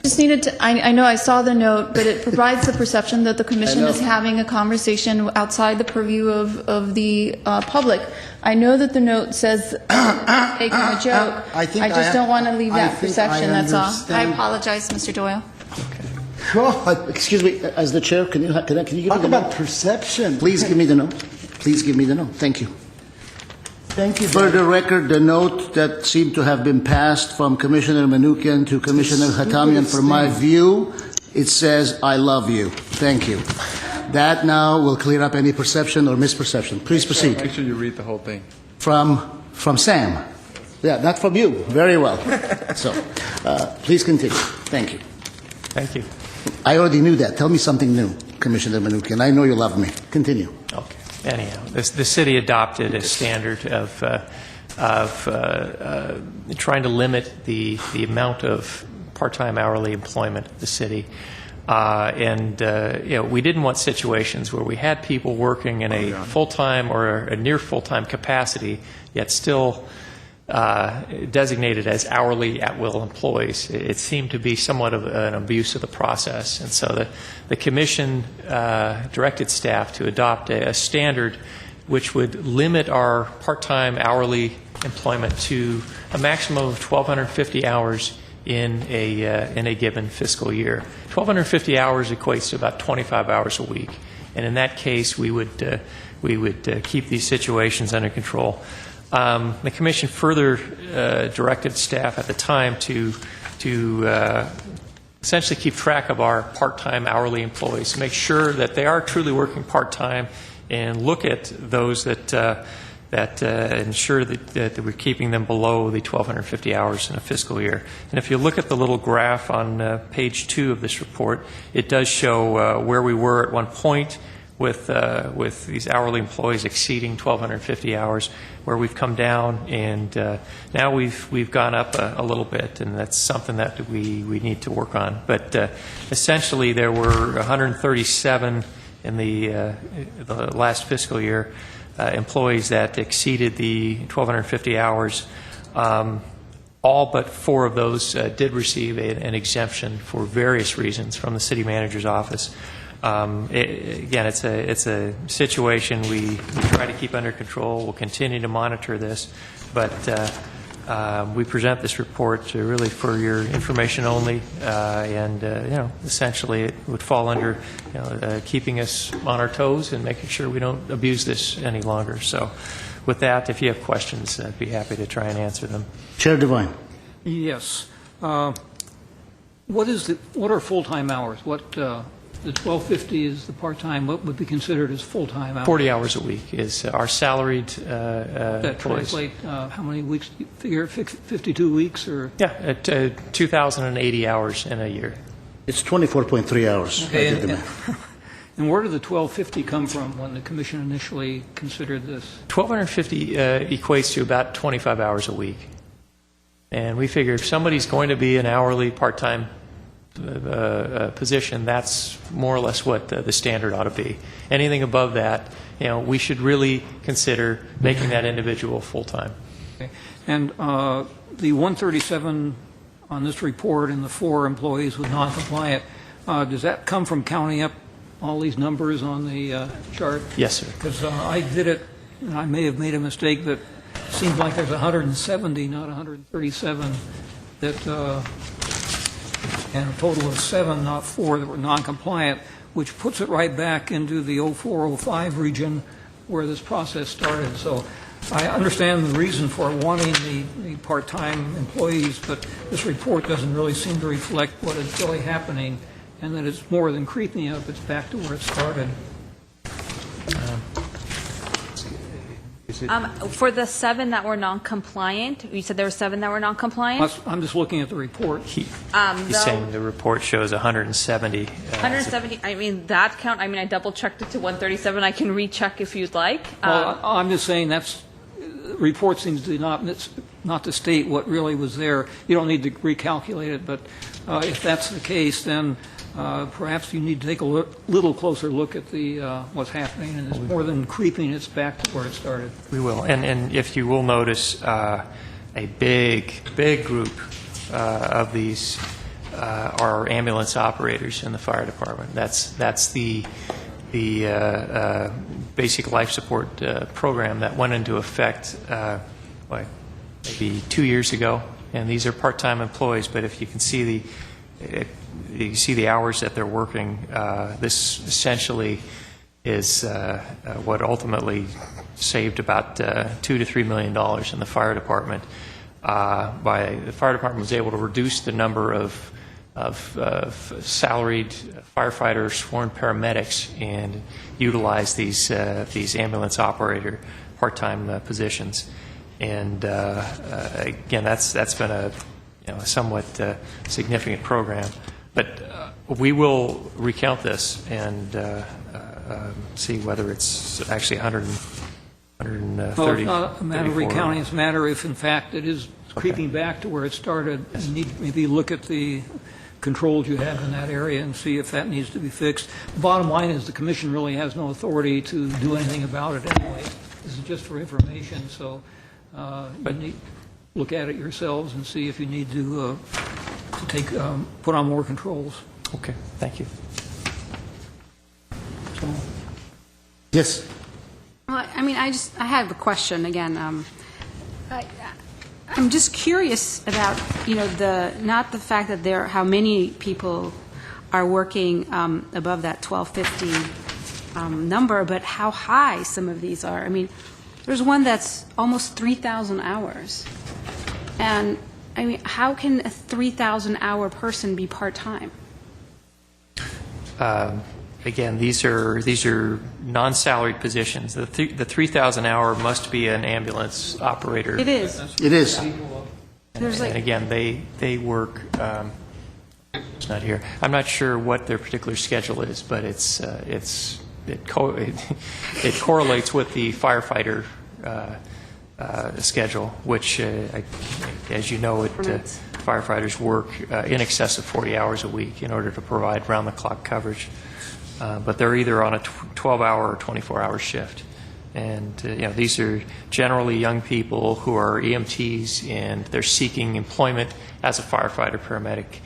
Just needed to, I know I saw the note, but it provides the perception that the commission is having a conversation outside the purview of the public. I know that the note says making a joke. I just don't want to leave that perception, that's all. I apologize, Mr. Doyle. God. Excuse me, as the chair, can you give me the Talk about note? perception. Please give me the note. Please give me the note. Thank you. Thank you. For the record, the note that seemed to have been passed from Commissioner Manukian to Commissioner Hatamian, from my view, it says, I love you. Thank you. That now will clear up any perception or misperception. Please proceed. Make sure you read the whole thing. From Sam. Yeah, not from you. Very well. So, please continue. Thank you. Thank you. I already knew that. Tell me something new, Commissioner Manukian. I know you love me. Continue. Okay. Anyhow, the city adopted a standard of trying to limit the amount of part-time hourly employment of the city. We didn't want situations where we had people working in a full-time or a near full-time capacity, yet still designated as hourly at-will employees. It seemed to be somewhat of an abuse of the process. And so the commission directed staff to adopt a standard which would limit our part-time hourly employment to a maximum of 1,250 hours in a given fiscal year. 1,250 hours equates to about 25 hours a week, and in that case, we would keep these situations under control. The commission further directed staff at the time to essentially keep track of our part-time hourly employees, to make sure that they are truly working part-time, and look at those that ensure that we're keeping them below the 1,250 hours in a fiscal year. And if you look at the little graph on page 2 of this report, it does show where we were at one point with these hourly employees exceeding 1,250 hours, where we've come down, and now we've gone up a little bit, and that's something that we need to work on. But essentially, there were 137 in the last fiscal year. Employees that exceeded the 1,250 hours. All but 4 of those did receive an exemption for various reasons from the city manager's office. Again, it's a situation we try to keep under control. We'll continue to monitor this, but we present this report really for your information only, and essentially it would fall under keeping us on our toes and making sure we don't abuse this any longer. So with that, if you have questions, I'd be happy to try and answer them. Chair Devine. Yes. What are full-time hours? The 1,250 is the part-time. What would be considered as full-time hours? 40 hours a week is our salaried That employees. translate, how many weeks do you figure? 52 weeks or? Yeah, at 2,080 hours in a year. It's 24.3 hours. Okay, I did the math. And where did the 1,250 come from when the commission initially considered this? 1,250 equates to about 25 hours a week. And we figure if somebody's going to be an hourly part-time position, that's more or less what the standard ought to be. Anything above that, we should really consider making that individual full-time. Okay. And the 137 on this report and the 4 employees with non-compliant, does that come from counting up all these numbers on the chart? Yes, sir. Because I did it, and I may have made a mistake, but it seems like there's 170, not 137, that and a total of 7, not 4, that were non-compliant, which puts it right back into the 04-05 region where this process started. So I understand the reason for wanting the part-time employees, but this report doesn't really seem to reflect what is really happening, and that it's more than creeping up. It's back to where it started. For the 7 that were non-compliant, you said there were 7 that were non-compliant? I'm just looking at the report. He's saying the report shows 170. 170, I mean, that count, I double-checked it to 137. I can recheck if you'd like. Well, I'm just saying the report seems to not to state what really was there. You don't need to recalculate it, but if that's the case, then perhaps you need to take a little closer look at what's happening, and it's more than creeping, it's back to where it started. We will. And if you will notice, a big group of these are ambulance operators in the fire department. That's the basic life support program that went into effect maybe 2 years ago, and these are part-time employees, but if you can see the hours that they're working, this essentially is what ultimately saved about $2 to $3 million in the fire department. The fire department was able to reduce the number of salaried firefighters, sworn paramedics, and utilize these ambulance operator part-time positions. And again, that's been a somewhat significant program. But we will recount this and see whether it's actually 130. Well, it's not a matter of 34. recounting, it's a matter if, in fact, it is creeping back to where it started. You need to maybe look at the controls you have in that area and see if that needs to be fixed. The bottom line is the commission really has no authority to do anything about it anyway. This is just for information, so you need to look at it yourselves and see if you need to put on more controls. Okay, thank you. Yes. Well, I mean, I have a question again. I'm just curious about, not the fact that how many people are working above that 1250 number, but how high some of these are. I mean, there's one that's almost 3,000 hours. And, I mean, how can a 3,000-hour person be part-time? Again, these are non-salaried positions. The 3,000 hour must be an ambulance operator. It is. It is. And again, they work. It's not here. I'm not sure what their particular schedule is, but it correlates with the firefighter schedule, which, as you know, firefighters work in excess of 40 hours a week in order to provide round-the-clock coverage. But they're either on a 12-hour or 24-hour shift. And these are generally young people who are EMTs, and they're seeking employment as a firefighter paramedic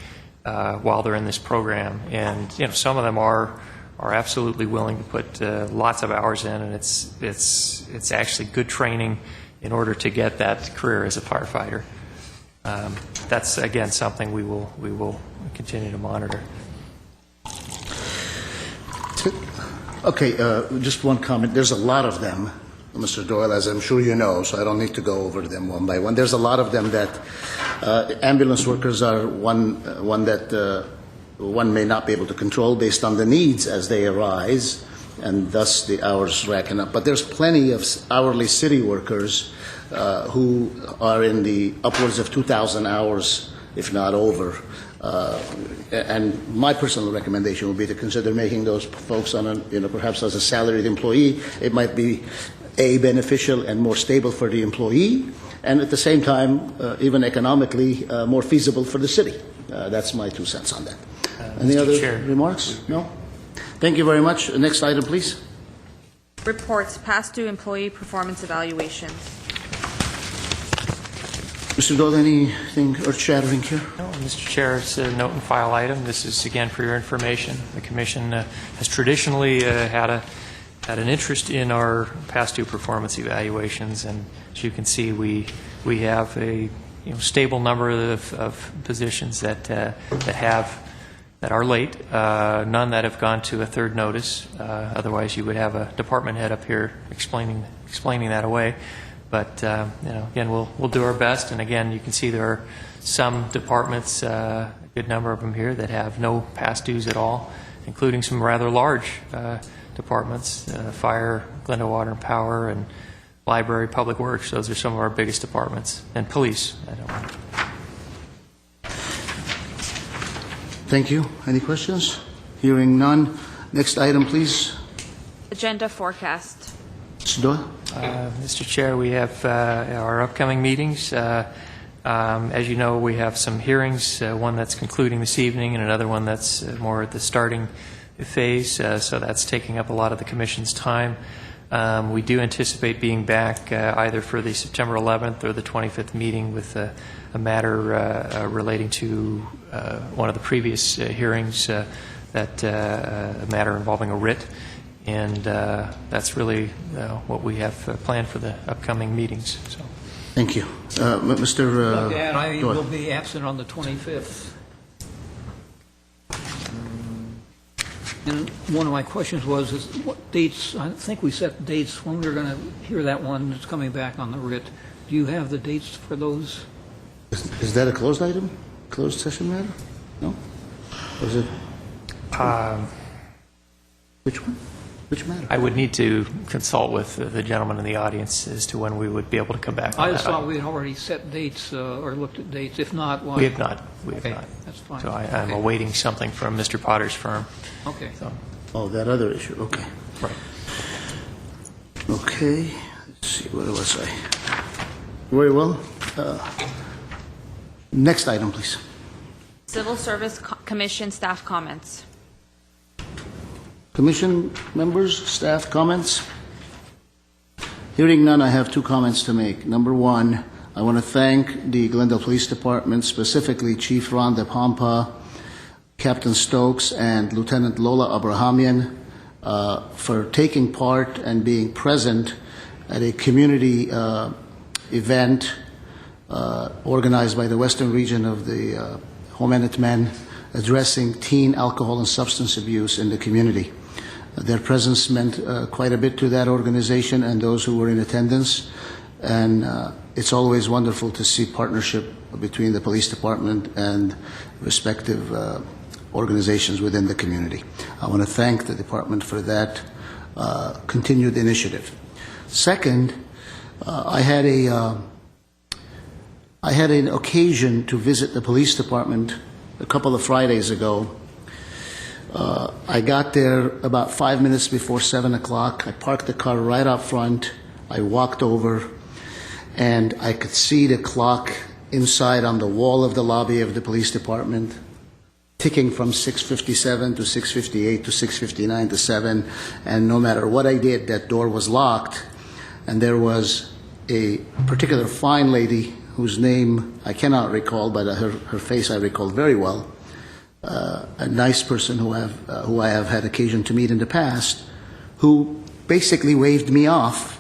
while they're in this program. And some of them are absolutely willing to put lots of hours in, and it's actually good training in order to get that career as a firefighter. That's again something we will continue to monitor. Okay, just one comment. There's a lot of them, Mr. Doyle, as I'm sure you know, so I don't need to go over them one by one. There's a lot of them that ambulance workers are one that one may not be able to control based on the needs as they arise, and thus the hours racking up. But there's plenty of hourly city workers who are in the upwards of 2,000 hours, if not over. And my personal recommendation would be to consider making those folks on perhaps as a salaried employee. It might be beneficial and more stable for the employee, and at the same time, even economically, more feasible for the city. That's my 2 cents on that. Any Mr. other Chair. remarks? No? Thank you very much. Next item, please. Reports, past due employee performance evaluations. Mr. Doyle, anything earth-shattering here? No, Mr. Chair, it's a note and file item. This is, again, for your information. The Commission has traditionally had an interest in our past due performance evaluations, and as you can see, we have a stable number of positions that are late, none that have gone to a third notice. Otherwise, you would have a department head up here explaining that away. But again, we'll do our best. And again, you can see there are some departments, a good number of them here, that have no past dues at all, including some rather large departments: fire, Glendale Water and Power, and library, public works. Those are some of our biggest departments, and police. Thank you. Any questions? Hearing none. Next item, please. Agenda forecast. Mr. Doyle? Mr. Chair, we have our upcoming meetings. As you know, we have some hearings, one that's concluding this evening and another one that's more at the starting phase, so that's taking up a lot of the Commission's time. We do anticipate being back either for the September 11th or the 25th meeting with a matter relating to one of the previous hearings, a matter involving a writ. And that's really what we have planned for the upcoming meetings. So. Thank you. Mr. And I Doyle. will be absent on the 25th. And one of my questions was, what dates, I think we set dates when we were going to hear that one that's coming back on the writ. Do you have the dates for those? Is that a closed item? Closed session matter? No? Or is it? Which one? Which matter? I would need to consult with the gentleman in the audience as to when we would be able to come back on I that just thought item. we had already set dates or looked at dates. If not, why? We have not. We have Okay, not. that's fine. So I'm Okay. awaiting something from Mr. Potter's firm. Okay. So, Oh, that other issue, okay. right. Okay, let's see, where was I? Very well. Next item, please. Civil Service Commission staff comments. Commission members, staff comments? Hearing none, I have two comments to make. Number one, I want to thank the Glendale Police Department, specifically Chief Ron DePompa, Captain Stokes, and Lieutenant Lola Abrahamian for taking part and being present at a community event organized by the Western Region of the Homeland Men addressing teen alcohol and substance abuse in the community. Their presence meant quite a bit to that organization and those who were in attendance, and it's always wonderful to see partnership between the police department and respective organizations within the community. I want to thank the department for that continued initiative. Second, I had an occasion to visit the police department a couple of Fridays ago. I got there about 5 minutes before 7 o'clock. I parked the car right up front. I walked over, and I could see the clock inside on the wall of the lobby of the police department ticking from 6:57 to 6:58 to 6:59 to 7, and no matter what I did, that door was locked, and there was a particular fine lady whose name I cannot recall, but her face I recall very well, a nice person who I have had occasion to meet in the past, who basically waved me off,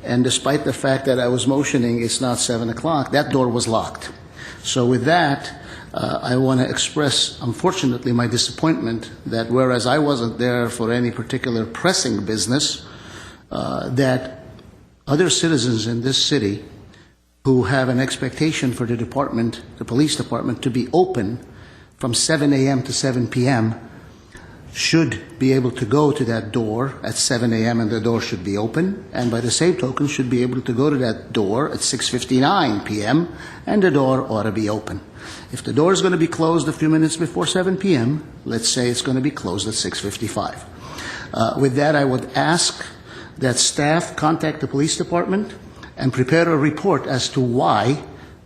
and despite the fact that I was motioning it's not 7 o'clock, that door was locked. So with that, I want to express, unfortunately, my disappointment that whereas I wasn't there for any particular pressing business, that other citizens in this city who have an expectation for the department, the police department, to be open from 7 a.m. to 7 p.m. should be able to go to that door at 7 a.m. and the door should be open, and by the same token should be able to go to that door at 6:59 p.m. and the door ought to be open. If the door is going to be closed a few minutes before 7 p.m., let's say it's going to be closed at 6:55. With that, I would ask that staff contact the police department and prepare a report as to why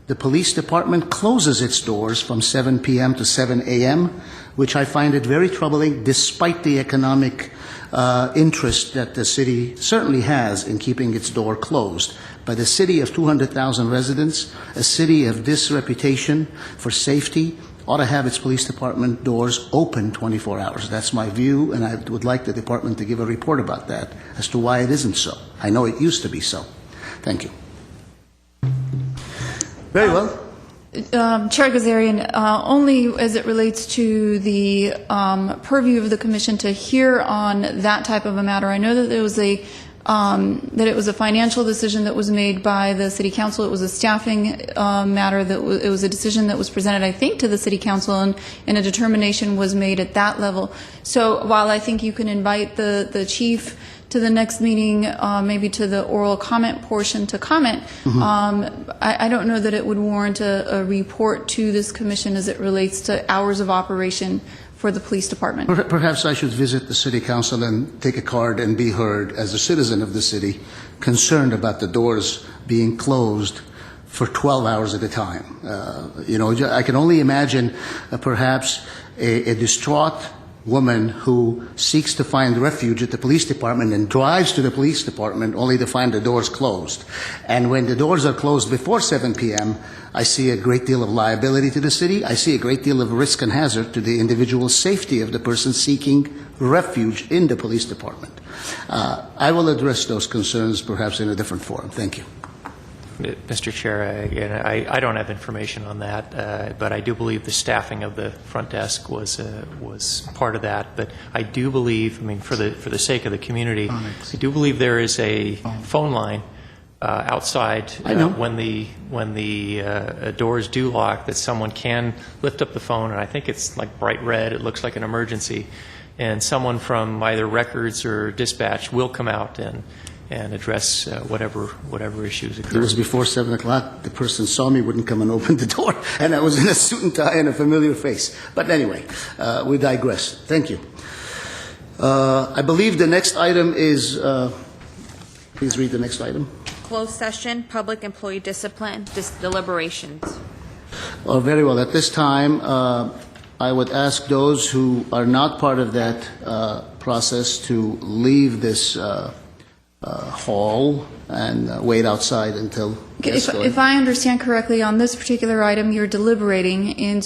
the police department closes its doors from 7 p.m. to 7 a.m., which I find it very troubling despite the economic interest that the city certainly has in keeping its door closed. But a city of 200,000 residents, a city of this reputation for safety, ought to have its police department doors open 24 hours. That's my view, and I would like the department to give a report about that as to why it isn't so. I know it used to be so. Thank you. Very well. Chair Gazarian, only as it relates to the purview of the commission to hear on that type of a matter. I know that there was it was a financial decision that was made by the city council. It was a staffing matter. It was a decision that was presented, I think, to the city council, and a determination was made at that level. So while I think you can invite the chief to the next meeting, maybe to the oral comment portion to comment, I don't know that it would warrant a report to this commission as it relates to hours of operation for the police department. Perhaps I should visit the city council and take a card and be heard as a citizen of the city concerned about the doors being closed for 12 hours at a time. I can only imagine perhaps a distraught woman who seeks to find refuge at the police department and drives to the police department only to find the doors closed. And when the doors are closed before 7 p.m., I see a great deal of liability to the city. I see a great deal of risk and hazard to the individual safety of the person seeking refuge in the police department. I will address those concerns perhaps in a different forum. Thank you. Mr. Chair, again, I don't have information on that, but I do believe the staffing of the front desk was part of that. But I do believe, for the sake of the community, I do believe there is a phone line outside when the doors do lock, that someone can lift up the phone, and I think it's like bright red. It looks like an emergency, and someone from either records or dispatch will come out and address whatever issues occur. It was before 7 o'clock. The person saw me, wouldn't come and open the door, and I was in a suit and tie and a familiar face. But anyway, we digress. Thank you. I believe the next item is, please read the next item. Closed session, public employee discipline, deliberations. Very well. At this time, I would ask those who are not part of that process to leave this hall and wait outside until guests go in. If I understand correctly, on this particular item, you're deliberating, and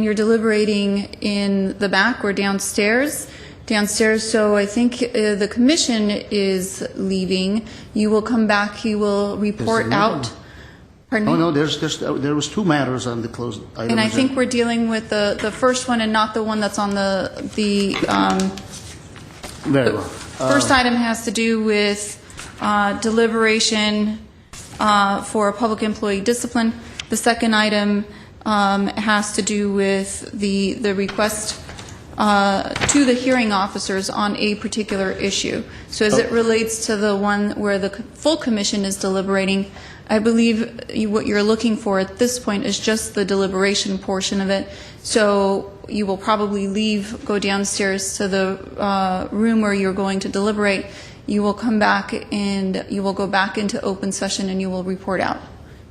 you're deliberating in the back or downstairs. So I think the commission is leaving. You will come back, you will report out. Pardon me? Oh, no, there was two matters on the closed item. And I think we're dealing with the first one and not the one that's on the Very well. first item has to do with deliberation for public employee discipline. The second item has to do with the request to the hearing officers on a particular issue. So as it relates to the one where the full commission is deliberating, I believe what you're looking for at this point is just the deliberation portion of it. So you will probably go downstairs to the room where you're going to deliberate. You will come back and you will go back into open session and you will report out,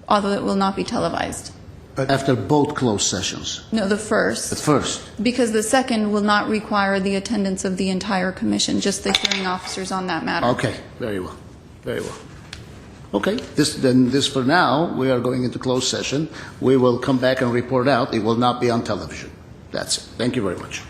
although it will not be televised. But after both closed sessions? No, the first. The first? Because the second will not require the attendance of the entire commission, just the hearing officers on that matter. Okay, very well. Very well. Okay, this for now, we are going into closed session. We will come back and report out. It will not be on television. That's it. Thank you very much.